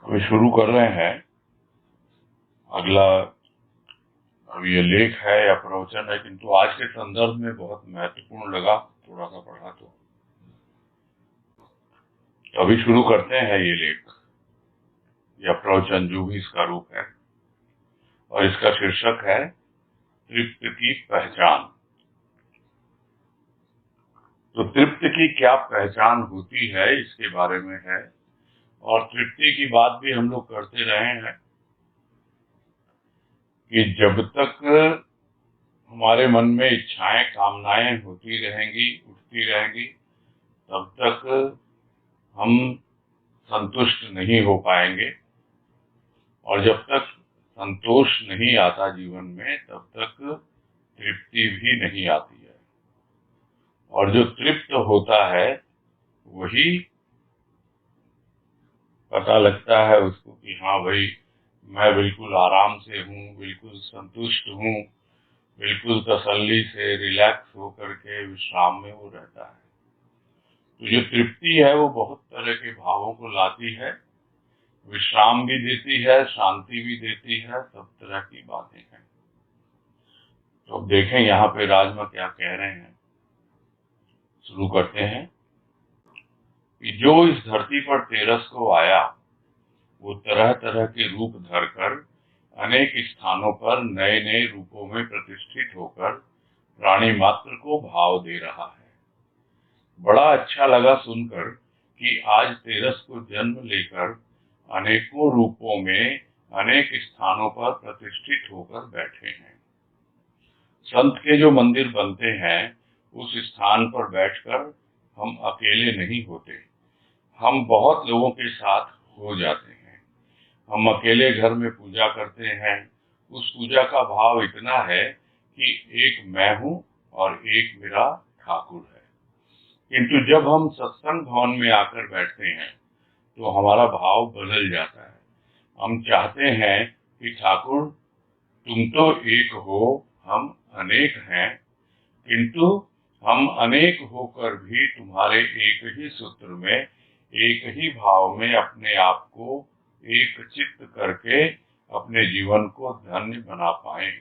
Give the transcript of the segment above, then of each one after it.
अभी शुरू कर रहे हैं। अगला अब ये लेख है या प्रवचन है, किंतु आज के संदर्भ में बहुत महत्वपूर्ण लगा, थोड़ा सा पढ़ा तो अभी शुरू करते हैं ये लेख या प्रवचन, जो भी इसका रूप है, और इसका शीर्षक है तृप्त की पहचान। तो तृप्त की क्या पहचान होती है, इसके बारे में है। और तृप्ति की बात भी हम लोग करते रहे हैं कि जब तक हमारे मन में इच्छाएं, कामनाएं होती रहेंगी, उठती रहेंगी, तब तक हम संतुष्ट नहीं हो पाएंगे। और जब तक संतोष नहीं आता जीवन में, तब तक तृप्ति भी नहीं आती है। और जो तृप्त होता है वही पता लगता है उसको कि हाँ भाई, मैं बिल्कुल आराम से हूँ, बिल्कुल संतुष्ट हूँ, बिल्कुल तसल्ली से रिलैक्स होकर के विश्राम में वो रहता है। तो जो तृप्ति है वो बहुत तरह के भावों को लाती है, विश्राम भी देती है, शांति भी देती है, सब तरह की बातें हैं। तो अब देखें यहाँ पे राजमा क्या कह रहे हैं। शुरू करते हैं कि जो इस धरती पर तेरस को आया, वो तरह तरह के रूप धरकर अनेक स्थानों पर नए नए रूपों में प्रतिष्ठित होकर प्राणी मात्र को भाव दे रहा है। बड़ा अच्छा लगा सुनकर कि आज तेरस को जन्म लेकर अनेकों रूपों में अनेक स्थानों पर प्रतिष्ठित होकर बैठे हैं। संत के जो मंदिर बनते हैं, उस स्थान पर बैठकर हम अकेले नहीं होते, हम बहुत लोगों के साथ हो जाते हैं। हम अकेले घर में पूजा करते हैं, उस पूजा का भाव इतना है कि एक मैं हूँ और एक मेरा ठाकुर है। किंतु जब हम सत्संग भवन में आकर बैठते हैं तो हमारा भाव बदल जाता है। हम चाहते हैं कि ठाकुर, तुम तो एक हो, हम अनेक हैं, किंतु हम अनेक होकर भी तुम्हारे एक ही सूत्र में, एक ही भाव में अपने आप को एक चित्त करके अपने जीवन को धन्य बना पाए।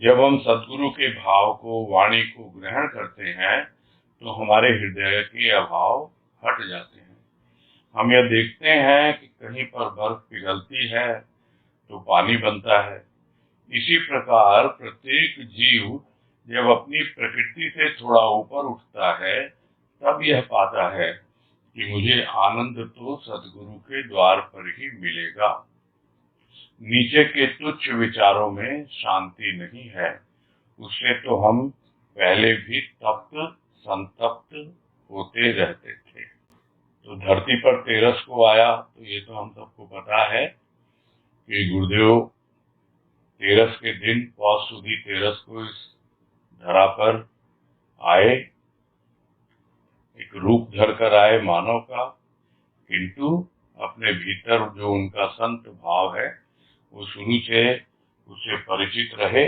जब हम सद्गुरु के भाव को, वाणी को ग्रहण करते हैं तो हमारे हृदय के अभाव हट जाते हैं। हम यह देखते हैं कि कहीं पर बर्फ पिघलती है तो पानी बनता है। इसी प्रकार प्रत्येक जीव जब अपनी प्रकृति से थोड़ा ऊपर उठता है, तब यह पाता है कि मुझे आनंद तो सद्गुरु के द्वार पर ही मिलेगा। नीचे के तुच्छ विचारों में शांति नहीं है, उससे तो हम पहले भी तप्त संतप्त होते रहते थे। तो धरती पर तेरस को आया, तो ये तो हम सबको पता है कि गुरुदेव तेरस के दिन, पौष सुदी तेरस को इस धरा पर आए, एक रूप धर कर आए मानव का, किंतु अपने भीतर जो उनका संत भाव है वो शुरू से उससे परिचित रहे।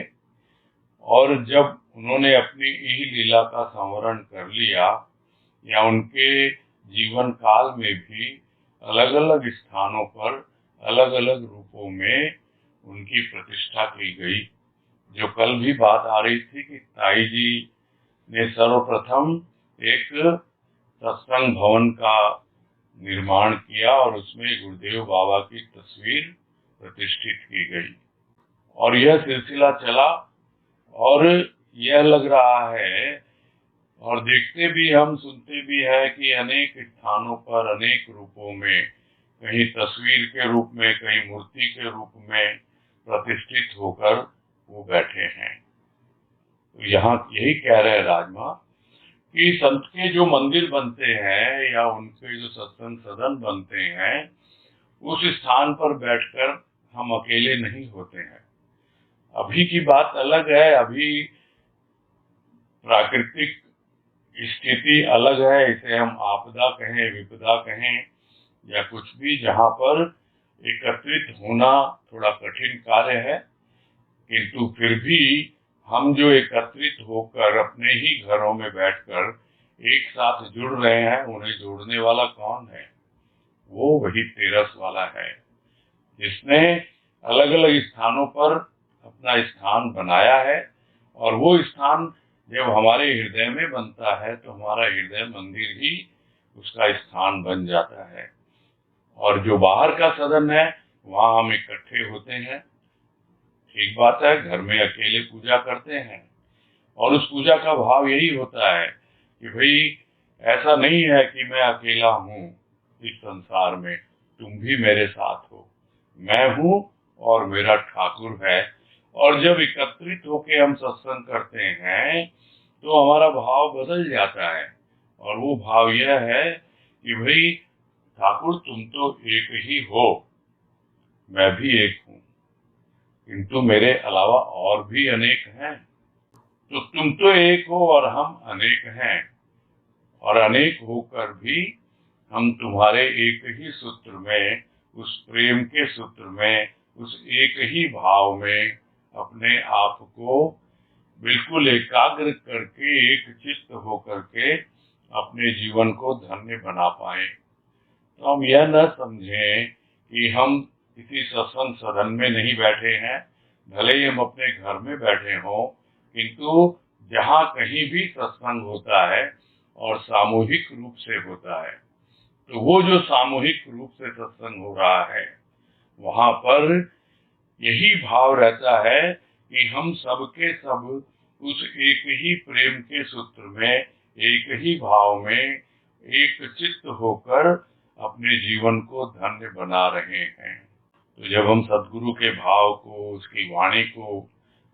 और जब उन्होंने अपनी यही लीला का संवरण कर लिया, या उनके जीवन काल में भी अलग अलग स्थानों पर अलग अलग रूपों में उनकी प्रतिष्ठा की गई। जो कल भी बात आ रही थी कि ताई जी ने सर्वप्रथम एक सत्संग भवन का निर्माण किया और उसमें गुरुदेव बाबा की तस्वीर प्रतिष्ठित की गई। और यह सिलसिला चला, और यह लग रहा है, और देखते भी हम, सुनते भी है कि अनेक स्थानों पर अनेक रूपों में, कहीं तस्वीर के रूप में, कहीं मूर्ति के रूप में प्रतिष्ठित होकर वो बैठे हैं। तो यहाँ यही कह रहे हैं राजमा कि संत के जो मंदिर बनते हैं या उनके जो सत्संग सदन बनते हैं, उस स्थान पर बैठकर हम अकेले नहीं होते हैं। अभी की बात अलग है, अभी प्राकृतिक स्थिति अलग है, इसे हम आपदा कहें, विपदा कहें, या कुछ भी, जहाँ पर एकत्रित होना थोड़ा कठिन कार्य है। किंतु फिर भी हम जो एकत्रित होकर अपने ही घरों में बैठकर एक साथ जुड़ रहे हैं, उन्हें जोड़ने वाला कौन है? वो वही तेरस वाला है, जिसने अलग अलग स्थानों पर अपना स्थान बनाया है। और वो स्थान जब हमारे हृदय में बनता है तो हमारा हृदय मंदिर ही उसका स्थान बन जाता है। और जो बाहर का सदन है वहां हम इकट्ठे होते हैं, ठीक बात है, घर में अकेले पूजा करते हैं। और उस पूजा का भाव यही होता है कि भाई ऐसा नहीं है कि मैं अकेला हूँ इस संसार में, तुम भी मेरे साथ हो, मैं हूँ और मेरा ठाकुर है। और जब एकत्रित होके हम सत्संग करते हैं तो हमारा भाव बदल जाता है। और वो भाव यह है कि भाई ठाकुर तुम तो एक ही हो, मैं भी एक हूँ, किंतु मेरे अलावा और भी अनेक हैं। तो तुम तो एक हो और हम अनेक हैं, और अनेक होकर भी हम तुम्हारे एक ही सूत्र में, उस प्रेम के सूत्र में, उस एक ही भाव में अपने आप को बिल्कुल एकाग्र करके एक चित्त होकर के अपने जीवन को धन्य बना पाए। तो हम यह न समझें कि हम किसी सत्संग सदन में नहीं बैठे हैं, भले ही हम अपने घर में बैठे हों, किंतु जहाँ कहीं भी सत्संग होता है और सामूहिक रूप से होता है, तो वो जो सामूहिक रूप से सत्संग हो रहा है वहां पर यही भाव रहता है कि हम सबके सब उस एक ही प्रेम के सूत्र में, एक ही भाव में एक चित्त होकर अपने जीवन को धन्य बना रहे हैं। तो जब हम सदगुरु के भाव को, उसकी वाणी को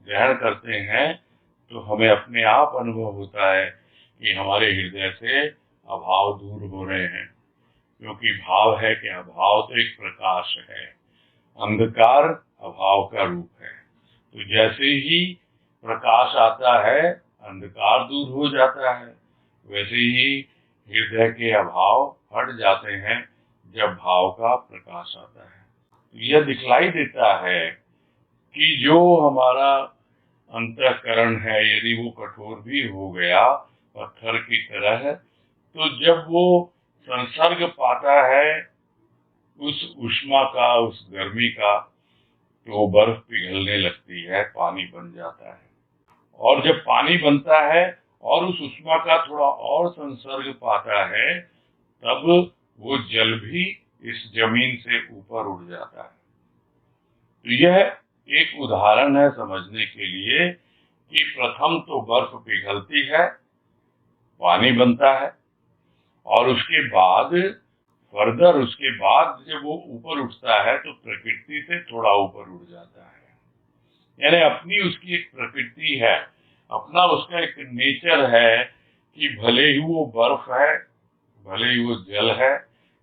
ग्रहण करते हैं तो हमें अपने आप अनुभव होता है कि हमारे हृदय से अभाव दूर हो रहे हैं। क्योंकि भाव है कि अभाव तो एक प्रकाश है, अंधकार अभाव का रूप है। तो जैसे ही प्रकाश आता है अंधकार दूर हो जाता है, वैसे ही हृदय के अभाव हट जाते हैं जब भाव का प्रकाश आता है। तो यह दिखलाई देता है कि जो हमारा अंतःकरण है यदि वो कठोर भी हो गया पत्थर की तरह, तो जब वो संसर्ग पाता है उस उष्मा का, उस गर्मी का, तो बर्फ पिघलने लगती है, पानी बन जाता है। और जब पानी बनता है और उस उष्मा का थोड़ा और संसर्ग पाता है तब वो जल भी इस जमीन से ऊपर उड़ जाता है। तो यह एक उदाहरण है समझने के लिए कि प्रथम तो बर्फ पिघलती है, पानी बनता है, और उसके बाद फर्दर, उसके बाद जब वो ऊपर उठता है तो प्रकृति से थोड़ा ऊपर उड़ जाता है। यानी अपनी उसकी एक प्रकृति है, अपना उसका एक नेचर है कि भले ही वो बर्फ है, भले ही वो जल है,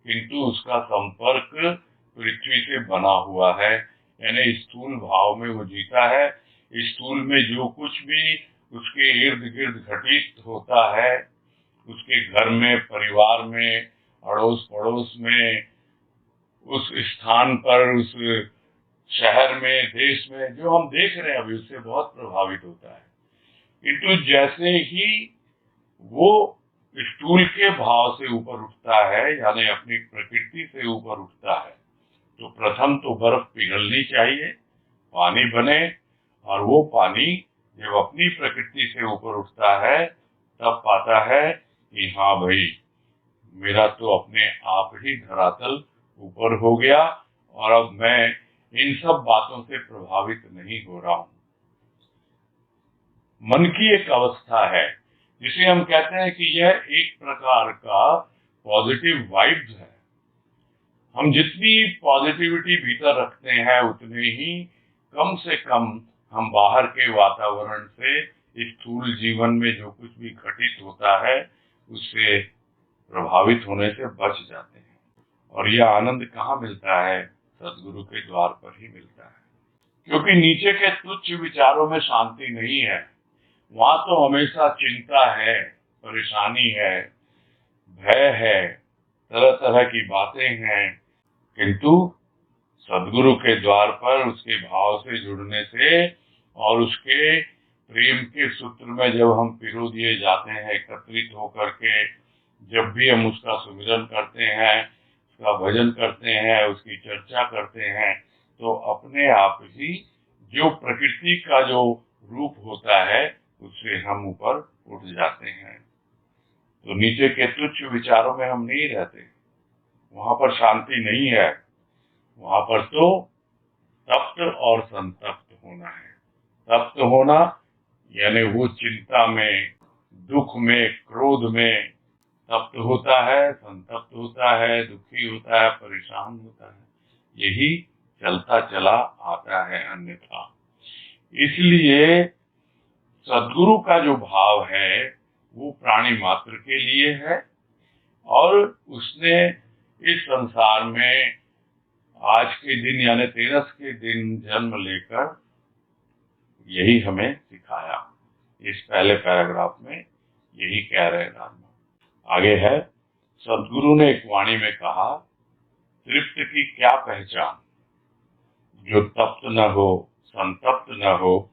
किंतु उसका संपर्क पृथ्वी से बना हुआ है। यानी स्थूल भाव में वो जीता है। स्थूल में जो कुछ भी उसके इर्द गिर्द घटित होता है, उसके घर में, परिवार में, अड़ोस पड़ोस में, उस स्थान पर, उस शहर में, देश में जो हम देख रहे हैं अभी, उससे बहुत प्रभावित होता है। किंतु जैसे ही वो स्थूल के भाव से ऊपर उठता है, यानी अपनी प्रकृति से ऊपर उठता है, तो प्रथम तो बर्फ पिघलनी चाहिए, पानी बने, और वो पानी जब अपनी प्रकृति से ऊपर उठता है तब पाता है कि हाँ भाई, मेरा तो अपने आप ही धरातल ऊपर हो गया और अब मैं इन सब बातों से प्रभावित नहीं हो रहा हूं। मन की एक अवस्था है जिसे हम कहते हैं कि यह एक प्रकार का पॉजिटिव वाइब्स है। हम जितनी पॉजिटिविटी भीतर रखते हैं उतने ही कम से कम हम बाहर के वातावरण से, स्थूल जीवन में जो कुछ भी घटित होता है उससे प्रभावित होने से बच जाते हैं। और यह आनंद कहाँ मिलता है? सदगुरु के द्वार पर ही मिलता है। क्योंकि नीचे के तुच्छ विचारों में शांति नहीं है, वहां तो हमेशा चिंता है, परेशानी है, भय है, तरह तरह की बातें हैं। किंतु सदगुरु के द्वार पर उसके भाव से जुड़ने से और उसके प्रेम के सूत्र में जब हम पिरो दिए जाते हैं, एकत्रित होकर के जब भी हम उसका सुमिरन करते हैं, उसका भजन करते हैं, उसकी चर्चा करते हैं, तो अपने आप ही जो प्रकृति का जो रूप होता है उससे हम ऊपर उठ जाते हैं। तो नीचे के तुच्छ विचारों में हम नहीं रहते, वहां पर शांति नहीं है, वहां पर तो तप्त और संतप्त होना है। तप्त होना यानी वो चिंता में, दुख में, क्रोध में तप्त होता है, संतप्त होता है, दुखी होता है, परेशान होता है, यही चलता चला आता है। अन्यथा इसलिए सद्गुरु का जो भाव है वो प्राणी मात्र के लिए है, और उसने इस संसार में आज के दिन यानी 13 के दिन जन्म लेकर यही हमें सिखाया। इस पहले पैराग्राफ में यही कह रहे राजमा। आगे है, सद्गुरु ने एक वाणी में कहा, तृप्त की क्या पहचान, जो तप्त न हो, संतप्त न हो,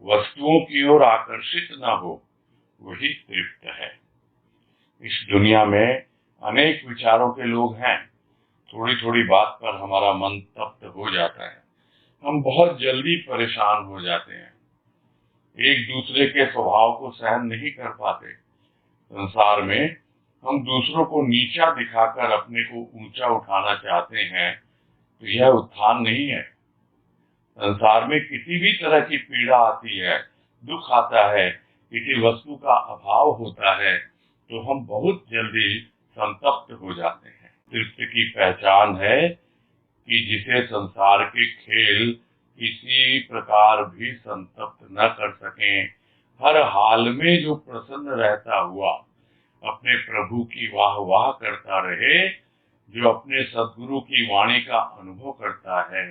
वस्तुओं की ओर आकर्षित न हो, वही तृप्त है। इस दुनिया में अनेक विचारों के लोग हैं, थोड़ी थोड़ी बात पर हमारा मन तप्त हो जाता है, हम बहुत जल्दी परेशान हो जाते हैं, एक दूसरे के स्वभाव को सहन नहीं कर पाते। संसार में हम दूसरों को नीचा दिखाकर अपने को ऊंचा उठाना चाहते हैं, तो यह उत्थान नहीं है। संसार में किसी भी तरह की पीड़ा आती है, दुख आता है, किसी वस्तु का अभाव होता है, तो हम बहुत जल्दी संतप्त हो जाते हैं। तृप्त की पहचान है कि जिसे संसार के खेल किसी प्रकार भी संतप्त न कर सकें, हर हाल में जो प्रसन्न रहता हुआ अपने प्रभु की वाह वाह करता रहे, जो अपने सद्गुरु की वाणी का अनुभव करता है,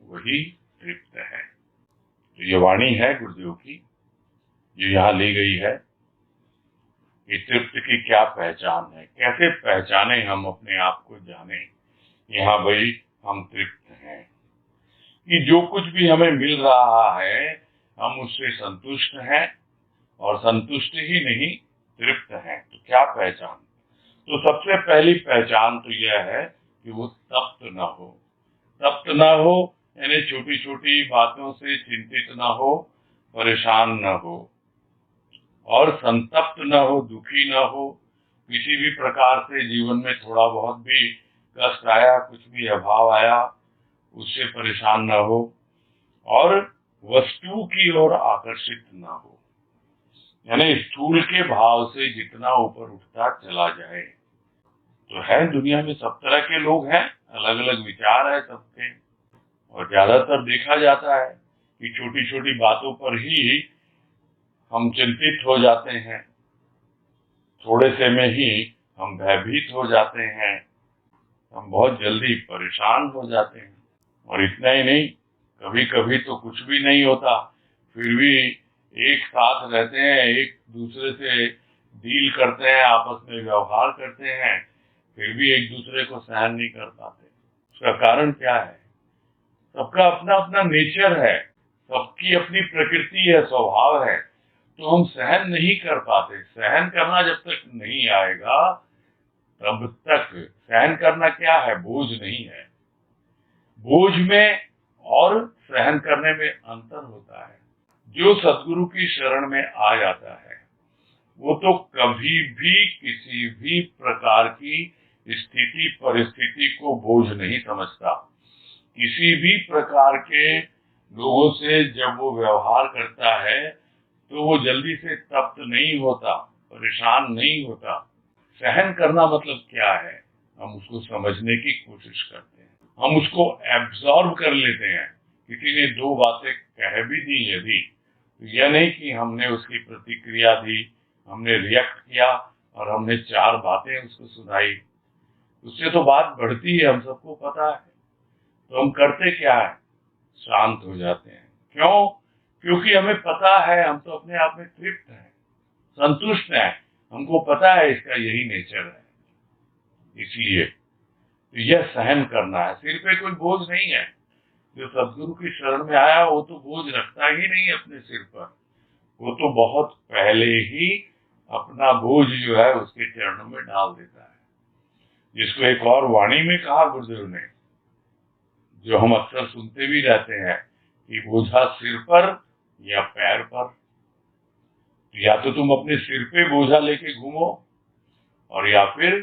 वही तृप्त है। तो ये वाणी है गुरुदेव की, जो यहाँ ली गई है कि तृप्त की क्या पहचान है, कैसे पहचाने हम अपने आप को, जाने यहाँ भाई हम तृप्त हैं, कि जो कुछ भी हमें मिल रहा है हम उससे संतुष्ट हैं, और संतुष्ट ही नहीं तृप्त हैं। तो क्या पहचान, तो सबसे पहली पहचान तो यह है कि वो तप्त न हो। तप्त न हो यानी छोटी छोटी बातों से चिंतित न हो, परेशान न हो, और संतप्त न हो, दुखी न हो, किसी भी प्रकार से जीवन में थोड़ा बहुत भी कष्ट आया, कुछ भी अभाव आया, उससे परेशान न हो, और वस्तु की ओर आकर्षित न हो, यानी स्थूल के भाव से जितना ऊपर उठता चला जाए। तो है दुनिया में सब तरह के लोग हैं, अलग अलग विचार है सबके, और ज्यादातर देखा जाता है कि छोटी छोटी बातों पर ही हम चिंतित हो जाते हैं, थोड़े से में ही हम भयभीत हो जाते हैं, हम बहुत जल्दी परेशान हो जाते हैं। और इतना ही नहीं, कभी कभी तो कुछ भी नहीं होता, फिर भी एक साथ रहते हैं, एक दूसरे से डील करते हैं, आपस में व्यवहार करते हैं, फिर भी एक दूसरे को सहन नहीं कर पाते। उसका कारण क्या है? सबका अपना अपना नेचर है, सबकी अपनी प्रकृति है, स्वभाव है, तो हम सहन नहीं कर पाते। सहन करना जब तक नहीं आएगा तब तक, सहन करना क्या है? बोझ नहीं है। बोझ में और सहन करने में अंतर होता है। जो सद्गुरु की शरण में आ जाता है वो तो कभी भी किसी भी प्रकार की स्थिति परिस्थिति को बोझ नहीं समझता। किसी भी प्रकार के लोगों से जब वो व्यवहार करता है तो वो जल्दी से तप्त नहीं होता, परेशान नहीं होता। सहन करना मतलब क्या है? हम उसको समझने की कोशिश करते हैं, हम उसको एब्जॉर्ब कर लेते हैं। किसी ने दो बातें कह भी दी यदि, तो यह नहीं कि हमने उसकी प्रतिक्रिया दी, हमने रिएक्ट किया और हमने 4 बातें उसको सुनाई, उससे तो बात बढ़ती है, हम सबको पता है। तो हम करते क्या है? शांत हो जाते हैं। क्यों? क्योंकि हमें पता है, हम तो अपने आप में तृप्त हैं, संतुष्ट हैं, हमको पता है इसका यही नेचर है। इसलिए तो यह सहन करना है, सिर पे कोई बोझ नहीं है। जो सद्गुरु की शरण में आया वो तो बोझ रखता ही नहीं अपने सिर पर, वो तो बहुत पहले ही अपना बोझ जो है उसके चरणों में डाल देता है। जिसको एक और वाणी में कहा गुरुदेव ने, जो हम अक्सर सुनते भी रहते हैं कि बोझा सिर पर या पैर पर। या तो तुम अपने सिर पे बोझा लेके घूमो और या फिर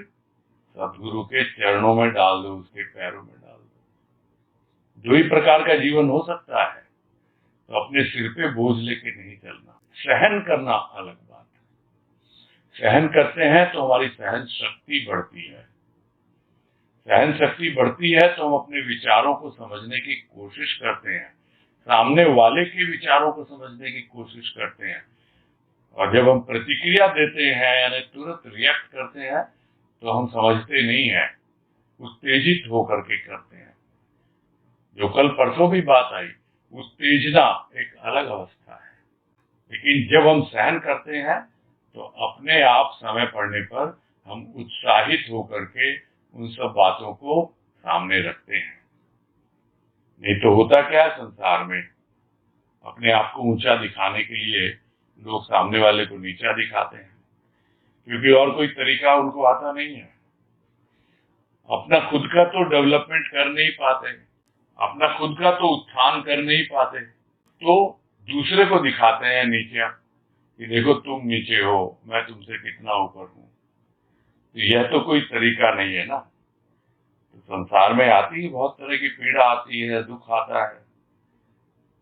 सदगुरु के चरणों में डाल दो, उसके पैरों में डाल दो। दो ही प्रकार का जीवन हो सकता है। तो अपने सिर पे बोझ लेके नहीं चलना। सहन करना अलग बात है। सहन करते हैं तो हमारी सहन शक्ति बढ़ती है। सहन शक्ति बढ़ती है तो हम अपने विचारों को समझने की कोशिश करते हैं, सामने वाले के विचारों को समझने की कोशिश करते हैं। और जब हम प्रतिक्रिया देते हैं यानी तुरंत रिएक्ट करते हैं तो हम समझते नहीं हैं, उत्तेजित होकर के करते हैं। जो कल परसों भी बात आई, उत्तेजना एक अलग अवस्था है। लेकिन जब हम सहन करते हैं तो अपने आप समय पड़ने पर हम उत्साहित होकर के उन सब बातों को सामने रखते हैं। नहीं तो होता क्या है संसार में, अपने आप को ऊंचा दिखाने के लिए लोग सामने वाले को नीचा दिखाते हैं, क्योंकि और कोई तरीका उनको आता नहीं है। अपना खुद का तो डेवलपमेंट कर नहीं पाते, अपना खुद का तो उत्थान कर नहीं पाते, तो दूसरे को दिखाते हैं नीचा कि देखो तुम नीचे हो, मैं तुमसे कितना ऊपर हूं। तो यह तो कोई तरीका नहीं है ना। तो संसार में आती है बहुत तरह की पीड़ा आती है, दुख आता है,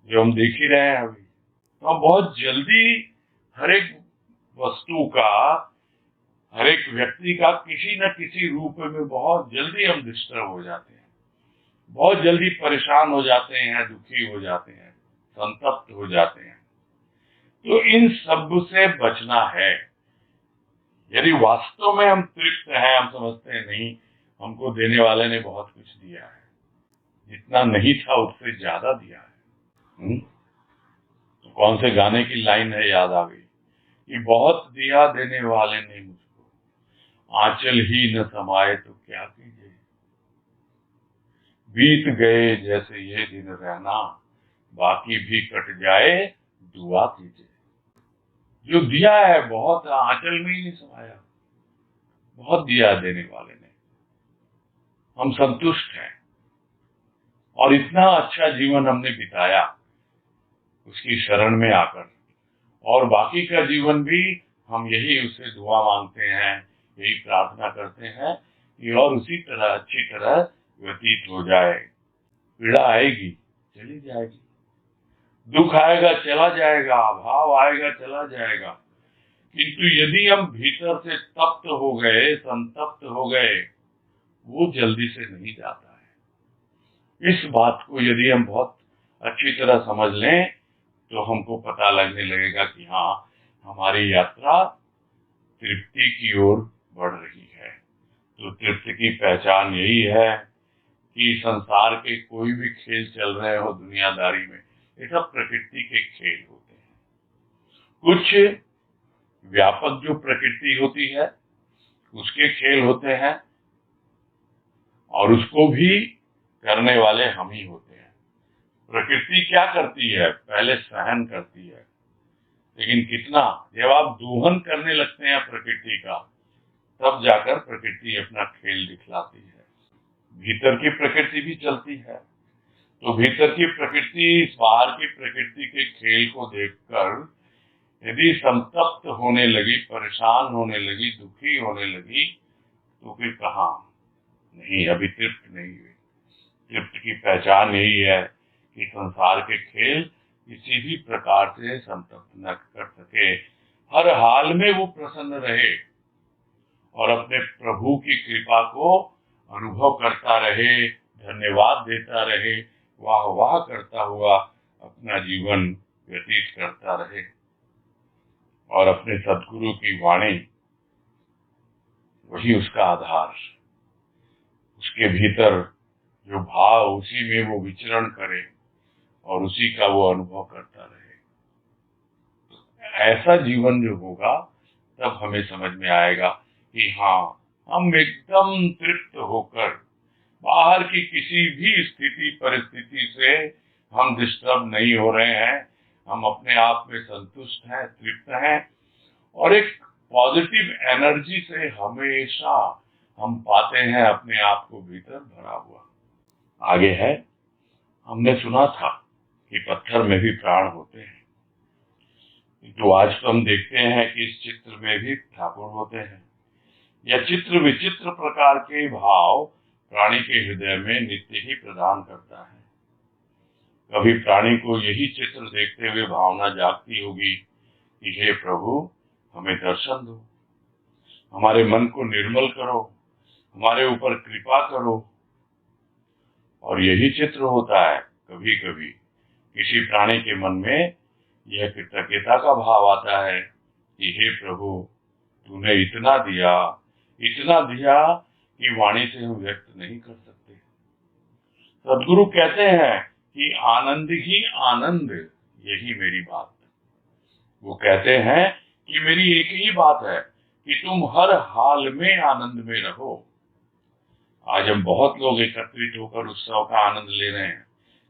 जो हम देख ही रहे हैं अभी। तो हम बहुत जल्दी हर एक वस्तु का, हर एक व्यक्ति का किसी न किसी रूप में बहुत जल्दी हम डिस्टर्ब हो जाते हैं, बहुत जल्दी परेशान हो जाते हैं, दुखी हो जाते हैं, संतप्त हो जाते हैं। तो इन सब से बचना है। यदि वास्तव में हम तृप्त हैं, हम समझते हैं नहीं, हमको देने वाले ने बहुत कुछ दिया है, जितना नहीं था उससे ज्यादा दिया है। तो कौन से गाने की लाइन है, याद आ गई कि बहुत दिया देने वाले ने मुझको, आंचल ही न समाये तो क्या कीजिए, बीत गए जैसे ये दिन रहना, बाकी भी कट जाए दुआ कीजिए। जो दिया है बहुत, आंचल में ही नहीं समाया, बहुत दिया देने वाले ने। हम संतुष्ट हैं और इतना अच्छा जीवन हमने बिताया उसकी शरण में आकर, और बाकी का जीवन भी हम यही उससे दुआ मांगते हैं, यही प्रार्थना करते हैं कि और उसी तरह अच्छी तरह व्यतीत हो जाए। पीड़ा आएगी, चली जाएगी, दुख आएगा, चला जाएगा, भाव आएगा, चला जाएगा। किंतु यदि हम भीतर से तप्त हो गए, संतप्त हो गए, वो जल्दी से नहीं जाता है। इस बात को यदि हम बहुत अच्छी तरह समझ लें तो हमको पता लगने लगेगा कि हाँ, हमारी यात्रा तृप्ति की ओर बढ़ रही है। तो तृप्ति की पहचान यही है कि संसार के कोई भी खेल चल रहे हो दुनियादारी में, ये सब प्रकृति के खेल होते हैं। कुछ व्यापक जो प्रकृति होती है उसके खेल होते हैं, और उसको भी करने वाले हम ही होते हैं। प्रकृति क्या करती है, पहले सहन करती है, लेकिन कितना, जब आप दोहन करने लगते हैं प्रकृति का, तब जाकर प्रकृति अपना खेल दिखलाती है। भीतर की प्रकृति भी चलती है। तो भीतर की प्रकृति बाहर की प्रकृति के खेल को देखकर यदि संतप्त होने लगी, परेशान होने लगी, दुखी होने लगी, तो फिर कहाँ, नहीं, अभी तृप्त नहीं हुई। तृप्त की पहचान यही है कि संसार के खेल किसी भी प्रकार से संतप्त न कर सके, हर हाल में वो प्रसन्न रहे और अपने प्रभु की कृपा को अनुभव करता रहे, धन्यवाद देता रहे, वाह वाह करता हुआ अपना जीवन व्यतीत करता रहे। और अपने सदगुरु की वाणी वही उसका आधार, उसके भीतर जो भाव, उसी में वो विचरण करे और उसी का वो अनुभव करता रहे। ऐसा जीवन जो होगा तब हमें समझ में आएगा कि हाँ, हम एकदम तृप्त होकर बाहर की किसी भी स्थिति परिस्थिति से हम डिस्टर्ब नहीं हो रहे हैं, हम अपने आप में संतुष्ट हैं, तृप्त हैं, और एक पॉजिटिव एनर्जी से हमेशा हम पाते हैं अपने आप को भीतर भरा हुआ। आगे है, हमने सुना था कि पत्थर में भी प्राण होते हैं, तो आज तो हम देखते हैं कि इस चित्र में भी ठाकुर होते हैं। यह चित्र विचित्र प्रकार के भाव प्राणी के हृदय में नित्य ही प्रदान करता है। कभी प्राणी को यही चित्र देखते हुए भावना जागती होगी कि हे प्रभु, हमें दर्शन दो, हमारे मन को निर्मल करो, हमारे ऊपर कृपा करो। और यही चित्र होता है कभी कभी किसी प्राणी के मन में यह कृतज्ञता का भाव आता है कि हे प्रभु, तूने इतना दिया कि वाणी से हम व्यक्त नहीं कर सकते। सदगुरु कहते हैं कि आनंद ही आनंद, यही मेरी बात है। वो कहते हैं कि मेरी एक ही बात है कि तुम हर हाल में आनंद में रहो। आज हम बहुत लोग एकत्रित होकर उत्सव का आनंद ले रहे हैं,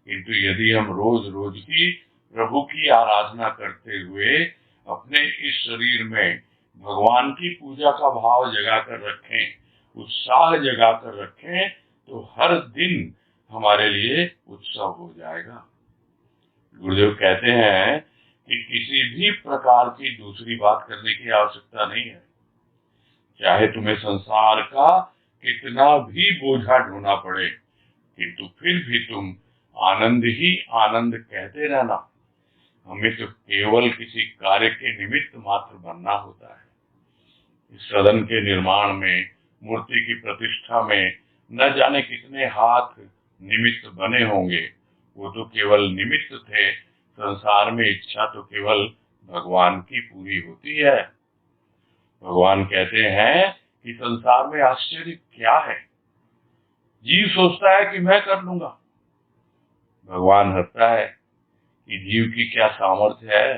किंतु यदि हम रोज रोज की प्रभु की आराधना करते हुए अपने इस शरीर में भगवान की पूजा का भाव जगाकर रखें, उत्साह जगाकर रखें, तो हर दिन हमारे लिए उत्सव हो जाएगा। गुरुदेव कहते हैं कि किसी भी प्रकार की दूसरी बात करने की आवश्यकता नहीं है। चाहे तुम्हें संसार का कितना भी बोझा ढोना पड़े, किंतु फिर भी तुम आनंद ही आनंद कहते रहना। हमें तो केवल किसी कार्य के निमित्त मात्र बनना होता है। इस सदन के निर्माण में, मूर्ति की प्रतिष्ठा में न जाने कितने हाथ निमित्त बने होंगे, वो तो केवल निमित्त थे। संसार में इच्छा तो केवल भगवान की पूरी होती है। भगवान कहते हैं कि संसार में आश्चर्य क्या है, जीव सोचता है कि मैं कर लूंगा। भगवान हंसता है कि जीव की क्या सामर्थ्य है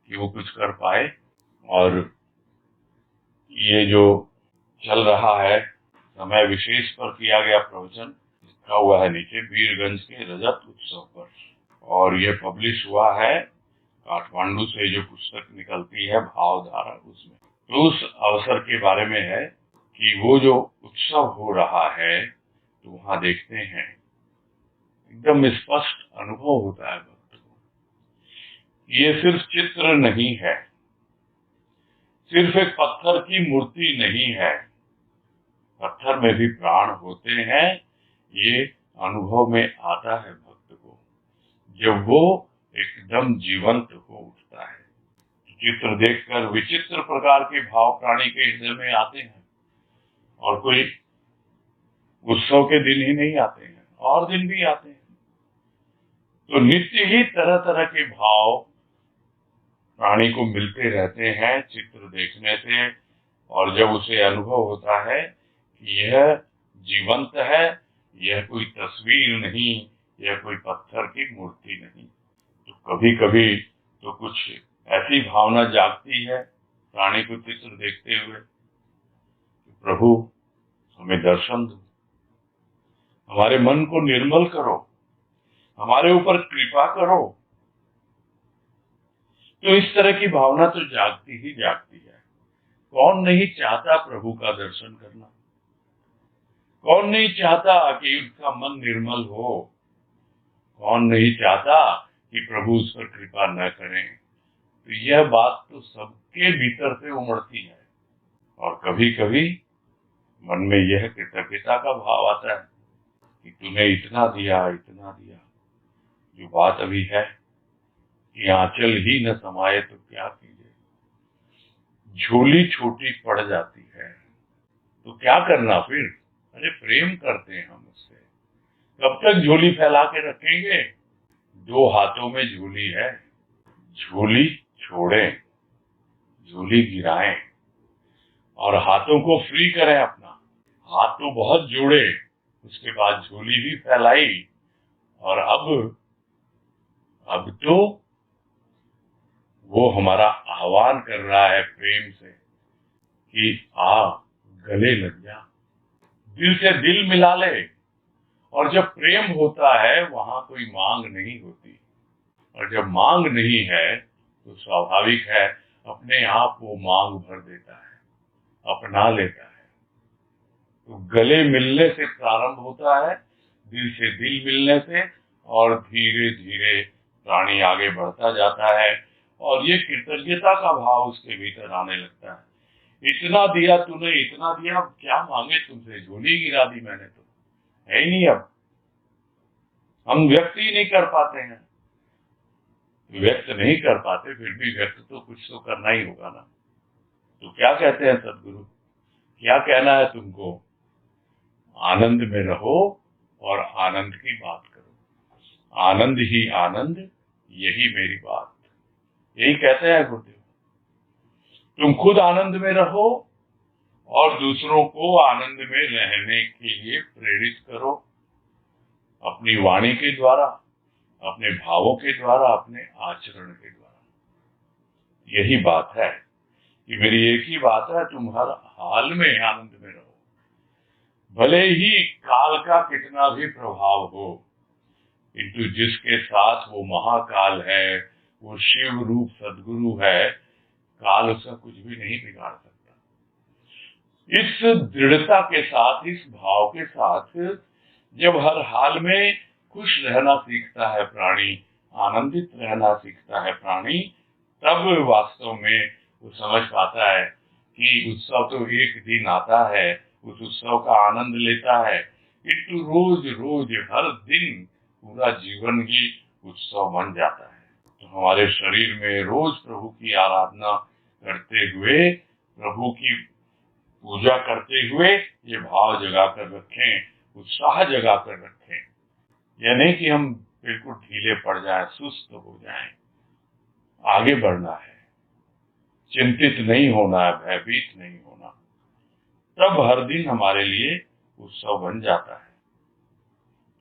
कि वो कुछ कर पाए। और ये जो चल रहा है, समय विशेष पर किया गया प्रवचन लिखा हुआ है नीचे, वीरगंज के रजत उत्सव पर, और ये पब्लिश हुआ है काठमांडू से जो पुस्तक निकलती है भावधारा, उसमें। तो उस अवसर के बारे में है कि वो जो उत्सव हो रहा है, तो वहां देखते हैं एकदम स्पष्ट अनुभव होता है भक्त को। ये सिर्फ चित्र नहीं है, सिर्फ एक पत्थर की मूर्ति नहीं है, पत्थर में भी प्राण होते हैं। ये अनुभव में आता है भक्त को जब वो एकदम जीवंत हो उठता है। चित्र देखकर विचित्र प्रकार के भाव प्राणी के हृदय में आते हैं, और कोई उत्सव के दिन ही नहीं आते हैं, और दिन भी आते हैं। तो नित्य ही तरह तरह के भाव प्राणी को मिलते रहते हैं चित्र देखने से। और जब उसे अनुभव होता है कि यह जीवंत है, यह कोई तस्वीर नहीं, यह कोई पत्थर की मूर्ति नहीं, तो कभी कभी तो कुछ ऐसी भावना जागती है प्राणी को चित्र देखते हुए, प्रभु हमें दर्शन दो, हमारे मन को निर्मल करो, हमारे ऊपर कृपा करो। तो इस तरह की भावना तो जागती ही जागती है। कौन नहीं चाहता प्रभु का दर्शन करना? कौन नहीं चाहता कि उसका मन निर्मल हो? कौन नहीं चाहता कि प्रभु उस पर कृपा न करें? तो यह बात तो सबके भीतर से उमड़ती है। और कभी कभी मन में यह कृतज्ञता का भाव आता है कि तूने इतना दिया। जो बात अभी है कि आंचल ही न समाये तो क्या कीजिए, झोली छोटी पड़ जाती है, तो क्या करना फिर? अरे प्रेम करते हैं हम उससे, कब तक झोली फैला के रखेंगे? 2 हाथों में झोली है, झोली छोड़ें, झोली गिराएं और हाथों को फ्री करें अपना। हाथ तो बहुत जोड़े, उसके बाद झोली भी फैलाई, और अब तो वो हमारा आह्वान कर रहा है प्रेम से कि आ गले लग जा, दिल से दिल मिला ले। और जब प्रेम होता है वहां कोई मांग नहीं होती, और जब मांग नहीं है तो स्वाभाविक है, अपने आप वो मांग भर देता है, अपना लेता है। तो गले मिलने से प्रारंभ होता है, दिल से दिल मिलने से, और धीरे धीरे प्राणी आगे बढ़ता जाता है और ये कृतज्ञता का भाव उसके भीतर आने लगता है। इतना दिया तूने, इतना दिया, अब क्या मांगे तुमसे, झोली गिरा दी मैंने तो, है ही नहीं। अब हम व्यक्त ही नहीं कर पाते हैं, व्यक्त नहीं कर पाते, फिर भी व्यक्त तो कुछ तो करना ही होगा ना। तो क्या कहते हैं सदगुरु, क्या कहना है तुमको, आनंद में रहो और आनंद की बात करो, आनंद ही आनंद, यही मेरी बात, यही कहते हैं गुरुदेव। तुम खुद आनंद में रहो और दूसरों को आनंद में रहने के लिए प्रेरित करो, अपनी वाणी के द्वारा, अपने भावों के द्वारा, अपने आचरण के द्वारा। यही बात है कि मेरी एक ही बात है, तुम हर हाल में आनंद में रहो, भले ही काल का कितना भी प्रभाव हो, किंतु जिसके साथ वो महाकाल है, वो शिव रूप सदगुरु है, काल उसका कुछ भी नहीं बिगाड़ सकता। इस दृढ़ता के साथ, इस भाव के साथ जब हर हाल में खुश रहना सीखता है प्राणी, आनंदित रहना सीखता है प्राणी, तब वास्तव में वो समझ पाता है कि उत्सव तो एक दिन आता है, उस उत्सव का आनंद लेता है, किंतु रोज रोज हर दिन पूरा जीवन ही उत्सव बन जाता है। तो हमारे शरीर में रोज प्रभु की आराधना करते हुए, प्रभु की पूजा करते हुए ये भाव जगा कर रखें, उत्साह जगा कर रखें। यह नहीं कि हम बिल्कुल ढीले पड़ जाएं, सुस्त हो जाएं। आगे बढ़ना है, चिंतित नहीं होना है, भयभीत नहीं होना, तब हर दिन हमारे लिए उत्सव बन जाता है।